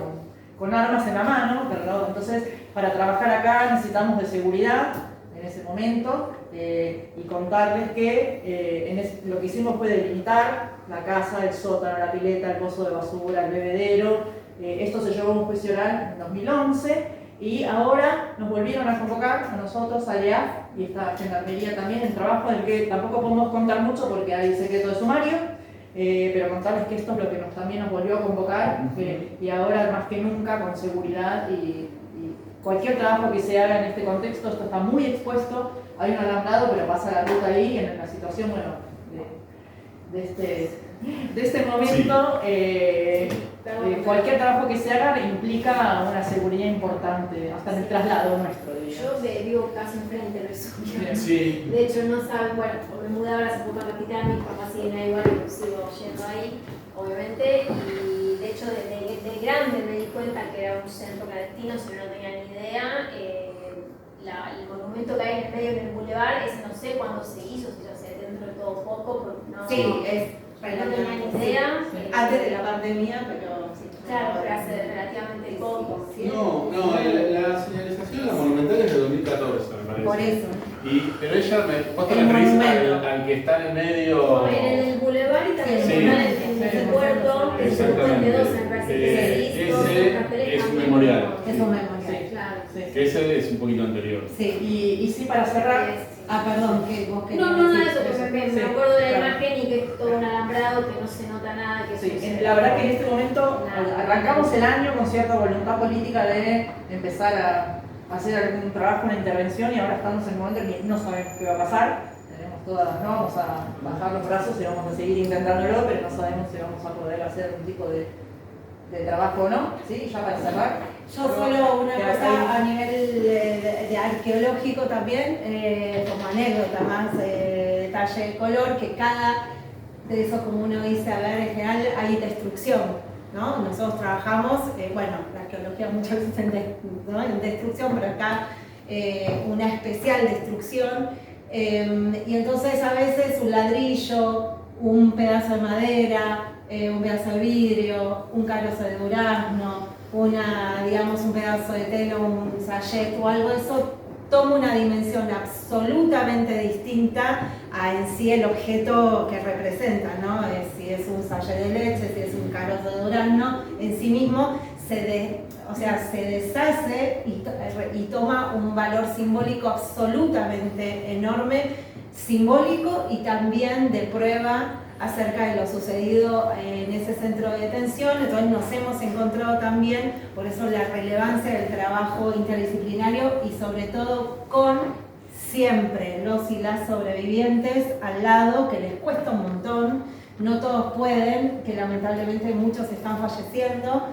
con armas en la mano, pero entonces para trabajar acá necesitamos de seguridad en ese momento y contarles que lo que hicimos fue delimitar la casa, el sótano, la pileta, el pozo de basura, el bebedero. Esto se llevó a un juicio oral en 2011 y ahora nos volvieron a convocar a nosotros, a LEAF y esta gendarmería también, en trabajo del que tampoco podemos contar mucho porque hay secreto de sumario, pero contarles que esto es lo que también nos volvió a convocar y ahora más que nunca con seguridad y cualquier trabajo que se haga en este contexto, esto está muy expuesto, hay un alambrado pero pasa la ruta ahí en la situación de este momento. Cualquier trabajo que se haga implica una seguridad importante, hasta en el traslado nuestro. Yo vivo casi enfrente del Vesubio. Sí. De hecho, no saben, bueno, me mudé ahora hace poco a Capital, mis papás siguen ahí igual, yo sigo yendo ahí, obviamente, y de hecho de grande me di cuenta que era un centro clandestino, si no tenía ni idea. El monumento que hay en el medio del boulevard, ese no sé cuándo se hizo, si se hace dentro de todo poco, porque no, Sí, es no tenía ni idea. antes de la pandemia, pero sí. Claro, pero hace relativamente poco. La señalización de la monumental es de 2014, me parece. Por eso. Pero ella vos te El referís monumento. al que está en el medio. En el boulevard y también Sí. en el puerto, que es el Puente 12, me parece que se hizo. Ese es un memorial. Es un memorial. Sí. Claro. Sí. Que ese es un poquito anterior. Sí. Y sí, para cerrar, Perdón, que vos querías No, nada de decir. eso, porque me Sí, acuerdo de la claro. imagen y que es todo un alambrado, que no se nota nada, que Sí, eso la verdad que en este momento arrancamos el año con cierta voluntad política de empezar a hacer algún trabajo, una intervención, y ahora estamos en el momento en que no sabemos qué va a pasar. Tenemos todas, no vamos a bajar los brazos y vamos a seguir intentándolo, pero no sabemos si vamos a poder hacer algún tipo de trabajo o no. ¿Sí? Ya para cerrar. Yo solo una cosa a nivel de arqueológico también, como anécdota más, detalle de color, que cada de eso, como uno dice, a ver, en general hay destrucción, ¿no? Nosotros trabajamos, bueno, la arqueología muchas veces en destrucción, pero acá una especial destrucción, y entonces a veces un ladrillo, un pedazo de madera, un pedazo de vidrio, un carozo de durazno, digamos, un pedazo de tela, un sachet o algo de eso, toma una dimensión absolutamente distinta a en sí el objeto que representa, ¿no? Si es un sachet de leche, si es un carozo de durazno, en sí mismo se deshace y toma un valor simbólico absolutamente enorme, simbólico y también de prueba acerca de lo sucedido en ese centro de detención. Entonces nos hemos encontrado también, por eso la relevancia del trabajo interdisciplinario y sobre todo con siempre los y las sobrevivientes al lado, que les cuesta un montón, no todos pueden, que lamentablemente muchos están falleciendo,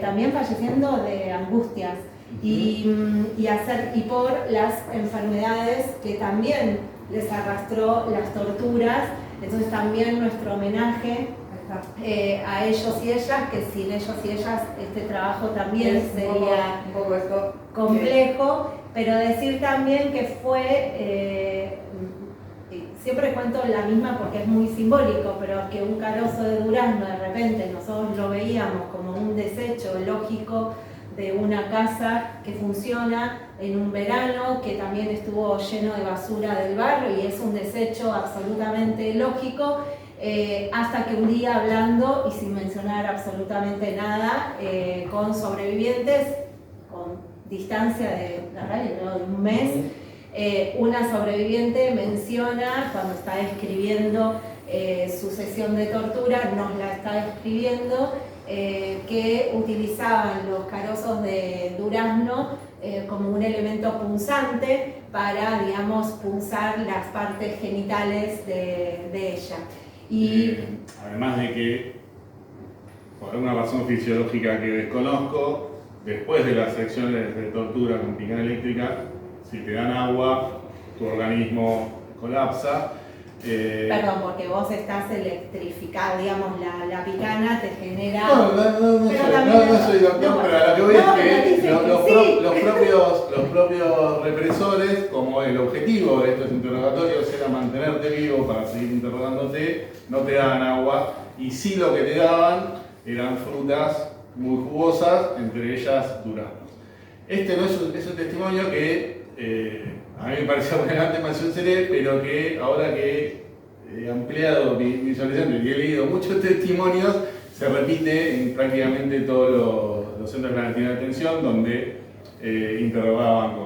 también falleciendo de angustias y por las enfermedades que también les arrastró las torturas. Entonces también nuestro homenaje a ellos y ellas, que sin ellos y ellas este trabajo también sería un poco esto complejo, pero decir también que fue, siempre cuento la misma porque es muy simbólico, pero que un carozo de durazno de repente nosotros lo veíamos como un desecho lógico de una casa que funciona en un verano, que también estuvo lleno de basura del barrio y es un desecho absolutamente lógico, hasta que un día hablando y sin mencionar absolutamente nada, con sobrevivientes, con distancia de un mes, una sobreviviente menciona cuando está describiendo su sesión de tortura, nos la está describiendo, que utilizaban los carozos de durazno como un elemento punzante para, digamos, punzar las partes genitales de ella. Y además de que, por alguna razón fisiológica que desconozco, después de las secciones de tortura con picana eléctrica, si te dan agua, tu organismo colapsa. Perdón, porque vos estás electrificado, digamos, la picana te genera... No soy doctor, pero a lo que voy es que los propios represores, como el objetivo de estos interrogatorios era mantenerte vivo para seguir interrogándote, no te daban agua, y sí lo que te daban eran frutas muy jugosas, entre ellas duraznos. Este no es un testimonio que a mí me parecía relevante en Mansión Seré, pero que ahora que he ampliado mi visualización y he leído muchos testimonios, se repite en prácticamente todos los centros clandestinos de detención donde interrogaban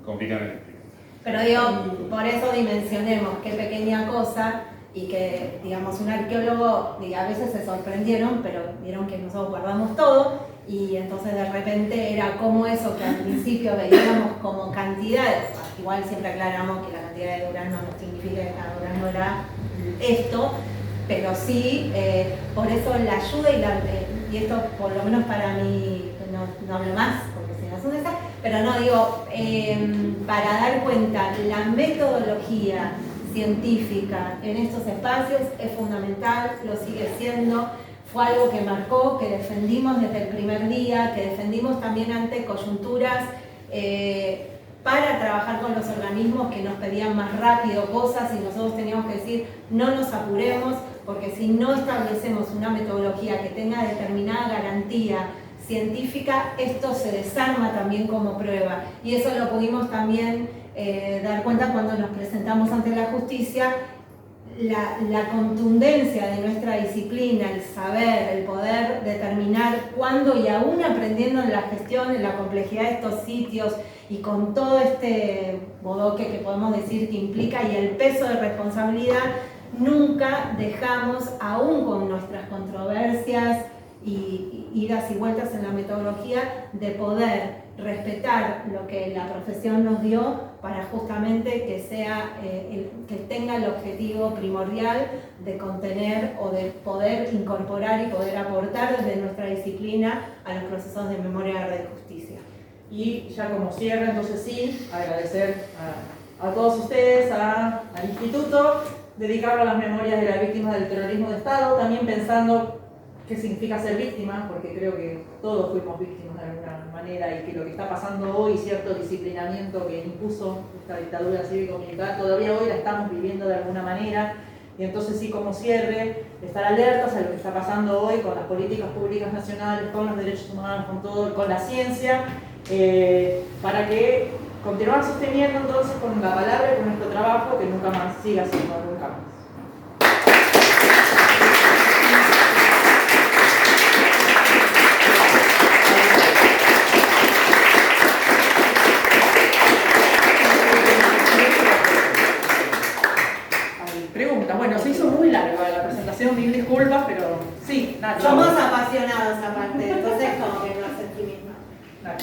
con picana eléctrica. Pero digo, por eso dimensionemos qué pequeña cosa, y que, digamos, un arqueólogo, a veces se sorprendieron, pero vieron que nosotros guardamos todo, y entonces de repente era como eso que al principio veíamos como cantidades, igual siempre aclaramos que la cantidad de durazno no significa que cada durazno era esto, pero sí, por eso la ayuda y esto por lo menos para mí, no hablo más, porque si no es un desastre, pero no, digo, para dar cuenta, la metodología científica en estos espacios es fundamental, lo sigue siendo. Fue algo que marcó, que defendimos desde el primer día, que defendimos también ante coyunturas para trabajar con los organismos que nos pedían más rápido cosas y nosotros teníamos que decir no nos apuremos, porque si no establecemos una metodología que tenga determinada garantía científica, esto se desarma también como prueba. Y eso lo pudimos también dar cuenta cuando nos presentamos ante la justicia, la contundencia de nuestra disciplina, el saber, el poder determinar cuándo, y aún aprendiendo en la gestión, en la complejidad de estos sitios y con todo este bodoque que podemos decir que implica y el peso de responsabilidad, nunca dejamos, aún con nuestras controversias y idas y vueltas en la metodología, de poder respetar lo que la profesión nos dio para justamente que sea que tenga el objetivo primordial de contener o de poder incorporar y poder aportar desde nuestra disciplina a los procesos de memoria, verdad y justicia. Y ya como cierre, entonces sí, agradecer a todos ustedes, al Instituto, dedicarlo a las memorias de las víctimas del terrorismo de Estado, también pensando qué significa ser víctima, porque creo que todos fuimos víctimas de alguna manera y que lo que está pasando hoy, cierto disciplinamiento que impuso esta dictadura cívico-militar, todavía hoy la estamos viviendo de alguna manera. Y entonces sí, como cierre, estar alertas a lo que está pasando hoy con las políticas públicas nacionales, con los derechos humanos, con todo, con la ciencia, para que continuar sosteniendo entonces con la palabra y con nuestro trabajo que nunca más siga siendo nunca más. Bueno, se hizo muy larga la presentación, mil disculpas, pero sí, Nacho. Somos apasionados aparte, entonces como que nos sentimos.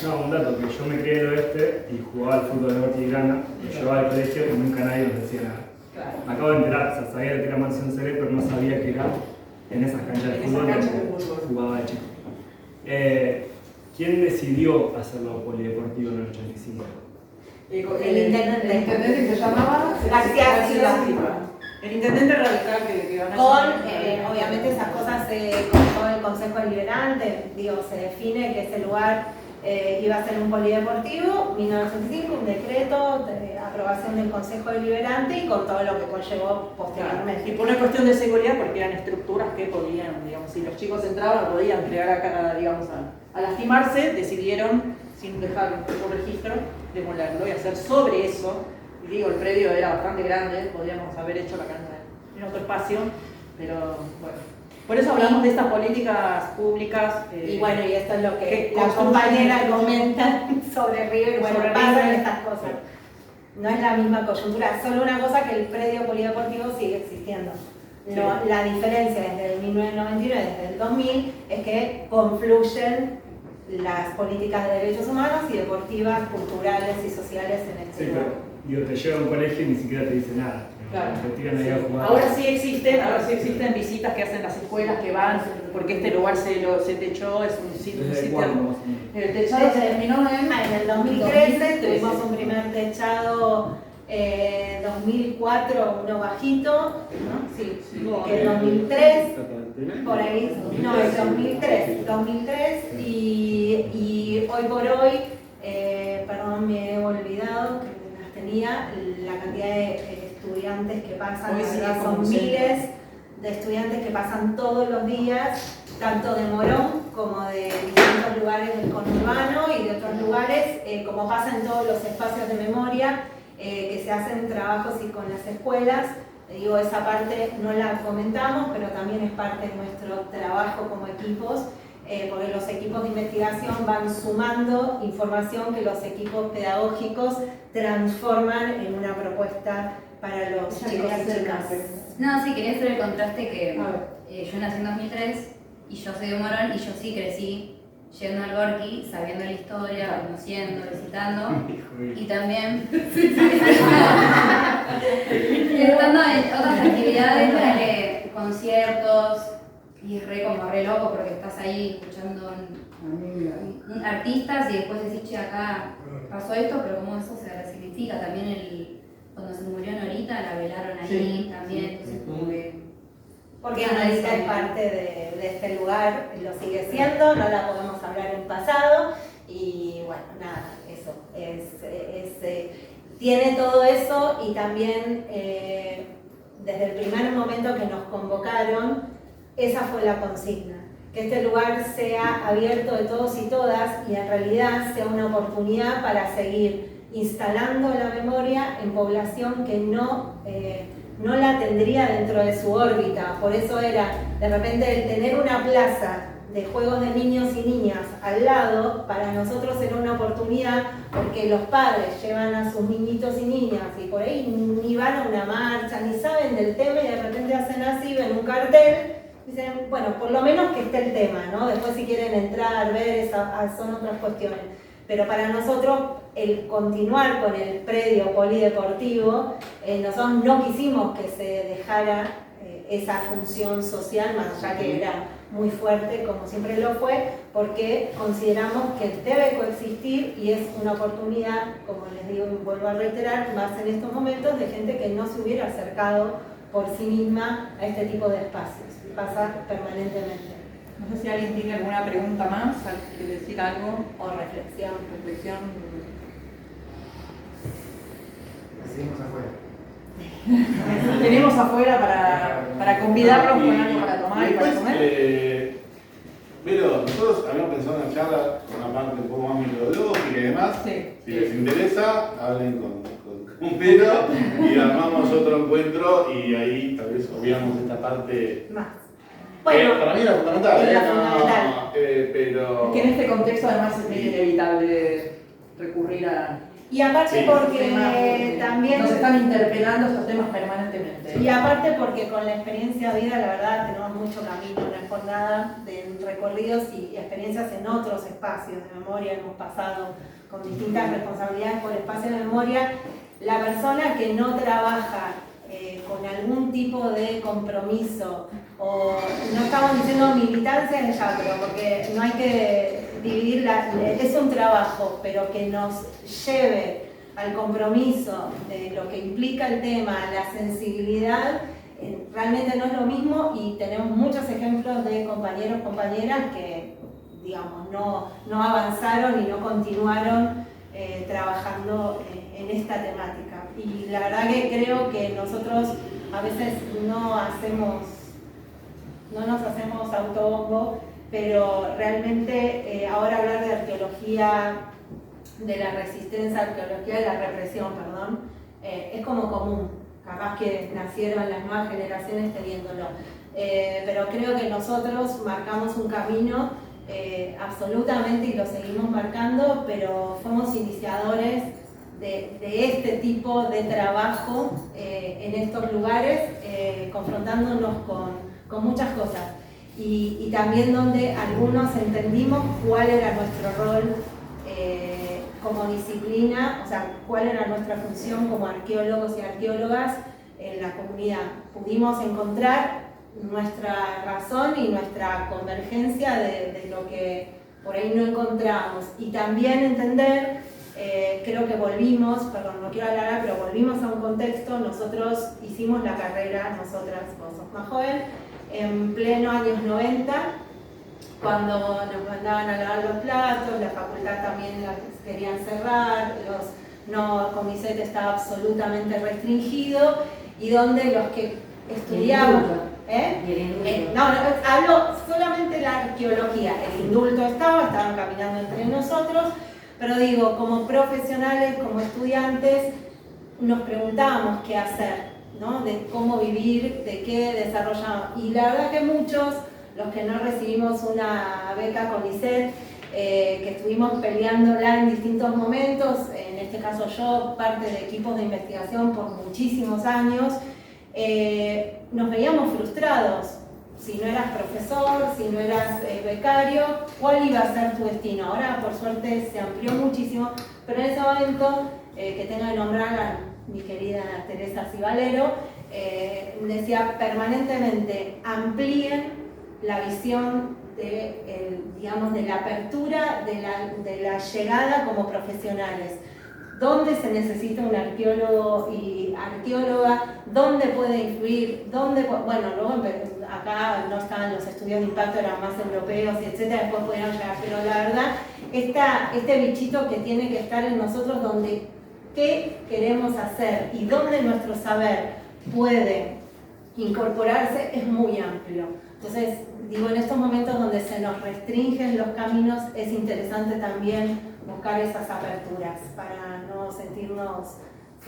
No, un dato, que yo me crié en el oeste y jugaba al fútbol de Norte y Grana, y llevaba al colegio y nunca nadie nos decía nada. Claro. Me acabo de enterar, o sea, sabía que era Mansión Cere, pero no sabía que era en esas canchas de fútbol donde jugaba de chico. ¿Quién decidió hacerlo polideportivo en el 85? El intendente. El intendente que se llamaba García Silva. El intendente radical que ganó. Con, obviamente, esas cosas con todo el Consejo Deliberante, digo, se define que ese lugar iba a ser un polideportivo, 1985, un decreto de aprobación del Consejo Deliberante y con todo lo que conllevó posteriormente. Y por una cuestión de seguridad, porque eran estructuras que podían, digamos, si los chicos entraban, podían llegar acá, digamos, a lastimarse, decidieron, sin dejar un registro, demolerlo y hacer sobre eso. Y digo, el predio era bastante grande, podríamos haber hecho la cancha en otro espacio, pero bueno. Por eso hablamos de estas políticas públicas. Y bueno, y esto es lo que las compañeras comentan sobre River, bueno, sobre pasan River. estas cosas. No es la misma coyuntura, solo una cosa que el predio polideportivo sigue existiendo. No, la diferencia desde el 1999 y desde el 2000 es que confluyen las políticas de derechos humanos y deportivas, culturales y sociales en este lugar. Digo, te lleva a un colegio y ni siquiera te dice nada. Claro. Te tiran ahí a jugar. Ahora sí existen visitas que hacen las escuelas que van, porque este lugar se techó, es un sitio. El techado se terminó en el 2013, tuvimos un primer techado, 2004 uno bajito, ¿no? Sí, el 2003, por ahí, no, el 2003 y hoy por hoy, perdón, me he olvidado que las tenía, la cantidad de estudiantes que pasan, son miles de estudiantes que pasan todos los días, tanto de Morón como de distintos lugares del conurbano y de otros lugares, como pasa en todos los espacios de memoria, que se hacen trabajos y con las escuelas. Digo, esa parte no la comentamos, pero también es parte de nuestro trabajo como equipos, porque los equipos de investigación van sumando información que los equipos pedagógicos transforman en una propuesta para los chicos y chicas. No, sí, quería hacer el contraste que yo nací en 2003 y yo soy de Morón y yo sí crecí yendo al Gorki, sabiendo la historia, conociendo, visitando y también estando en otras actividades, conciertos, y es re loco porque estás ahí escuchando artistas y después decís, che, acá pasó esto, pero cómo eso se resignifica. También cuando se murió Norita la velaron ahí también, entonces como que... Porque Norita es parte de este lugar, lo sigue siendo, no la podemos hablar en pasado y bueno, nada, eso, tiene todo eso y también desde el primer momento que nos convocaron, esa fue la consigna, que este lugar sea abierto de todos y todas y en realidad sea una oportunidad para seguir instalando la memoria en población que no no la tendría dentro de su órbita. Por eso era, de repente, el tener una plaza de juegos de niños y niñas al lado, para nosotros era una oportunidad, porque los padres llevan a sus niñitos y niñas y por ahí ni van a una marcha, ni saben del tema y de repente hacen así, ven un cartel, dicen, bueno, por lo menos que esté el tema, ¿no? Después si quieren entrar, ver, son otras cuestiones. Pero para nosotros, el continuar con el predio polideportivo, nosotros no quisimos que se dejara esa función social, más allá que era muy fuerte, como siempre lo fue, porque consideramos que debe coexistir y es una oportunidad, como les digo y vuelvo a reiterar, más en estos momentos, de gente que no se hubiera acercado por sí misma a este tipo de espacios. Pasa permanentemente. No sé si alguien tiene alguna pregunta más, quiere decir algo, o reflexión. Seguimos afuera. Tenemos afuera para convidarlos con algo para tomar y para comer. Pero nosotros habíamos pensado en una charla con una parte un poco más metodológica y demás. Sí. Si les interesa, hablen con Vero y armamos otro encuentro y ahí tal vez obviamos esta parte. Más. Bueno, para mí era fundamental. Era fundamental. Pero... Es que en este contexto además es medio inevitable recurrir a... Y aparte porque también... Nos están interpelando estos temas permanentemente. Y aparte porque con la experiencia de vida, la verdad, tenemos mucho camino, no es por nada, de recorridos y experiencias en otros espacios de memoria. Hemos pasado con distintas responsabilidades por espacios de memoria. La persona que no trabaja con algún tipo de compromiso, o no estamos diciendo militancia en ya, pero porque no hay que dividirla, es un trabajo, pero que nos lleve al compromiso de lo que implica el tema, la sensibilidad, realmente no es lo mismo y tenemos muchos ejemplos de compañeros, compañeras que, digamos, no avanzaron y no continuaron trabajando en esta temática. Y la verdad que creo que nosotros a veces no nos hacemos autobombo, pero realmente ahora hablar de arqueología, de la resistencia, arqueología de la represión, perdón, es como común. Capaz que nacieron las nuevas generaciones teniéndolo. Pero creo que nosotros marcamos un camino absolutamente y lo seguimos marcando, pero fuimos iniciadores de este tipo de trabajo en estos lugares, confrontándonos con muchas cosas. Y también donde algunos entendimos cuál era nuestro rol como disciplina, o sea, cuál era nuestra función como arqueólogos y arqueólogas en la comunidad. Pudimos encontrar nuestra razón y nuestra convergencia de lo que por ahí no encontramos. Y también entender, creo que volvimos, perdón, no quiero alargar, pero volvimos a un contexto. Nosotros hicimos la carrera, nosotras, vos sos más joven, en pleno años 90, cuando nos mandaban a lavar los platos, la facultad también la querían cerrar, CONICET estaba absolutamente restringido, y donde los que estudiaban... hablo solamente de la arqueología, el indulto estaban caminando entre nosotros, pero digo, como profesionales, como estudiantes, nos preguntábamos qué hacer, ¿no? De cómo vivir, de qué desarrollamos. Y la verdad que muchos, los que no recibimos una beca CONICET, que estuvimos peleándola en distintos momentos, en este caso yo, parte de equipos de investigación por muchísimos años, nos veíamos frustrados. Si no eras profesor, si no eras becario, ¿cuál iba a ser tu destino? Ahora, por suerte, se amplió muchísimo, pero en ese momento, que tengo que nombrar a mi querida Teresa Cibalero, decía permanentemente, amplíen la visión de la apertura, de la llegada como profesionales. ¿Dónde se necesita un arqueólogo y arqueóloga? ¿Dónde puede influir? Bueno, luego acá no estaban los estudios de impacto, eran más europeos, etcétera, después pudieron llegar, pero la verdad, este bichito que tiene que estar en nosotros, donde qué queremos hacer y dónde nuestro saber puede incorporarse, es muy amplio. Entonces, digo, en estos momentos donde se nos restringen los caminos, es interesante también buscar esas aperturas para no sentirnos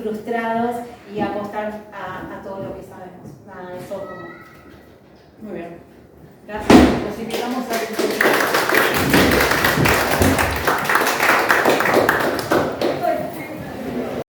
frustrados y apostar a todo lo que sabemos.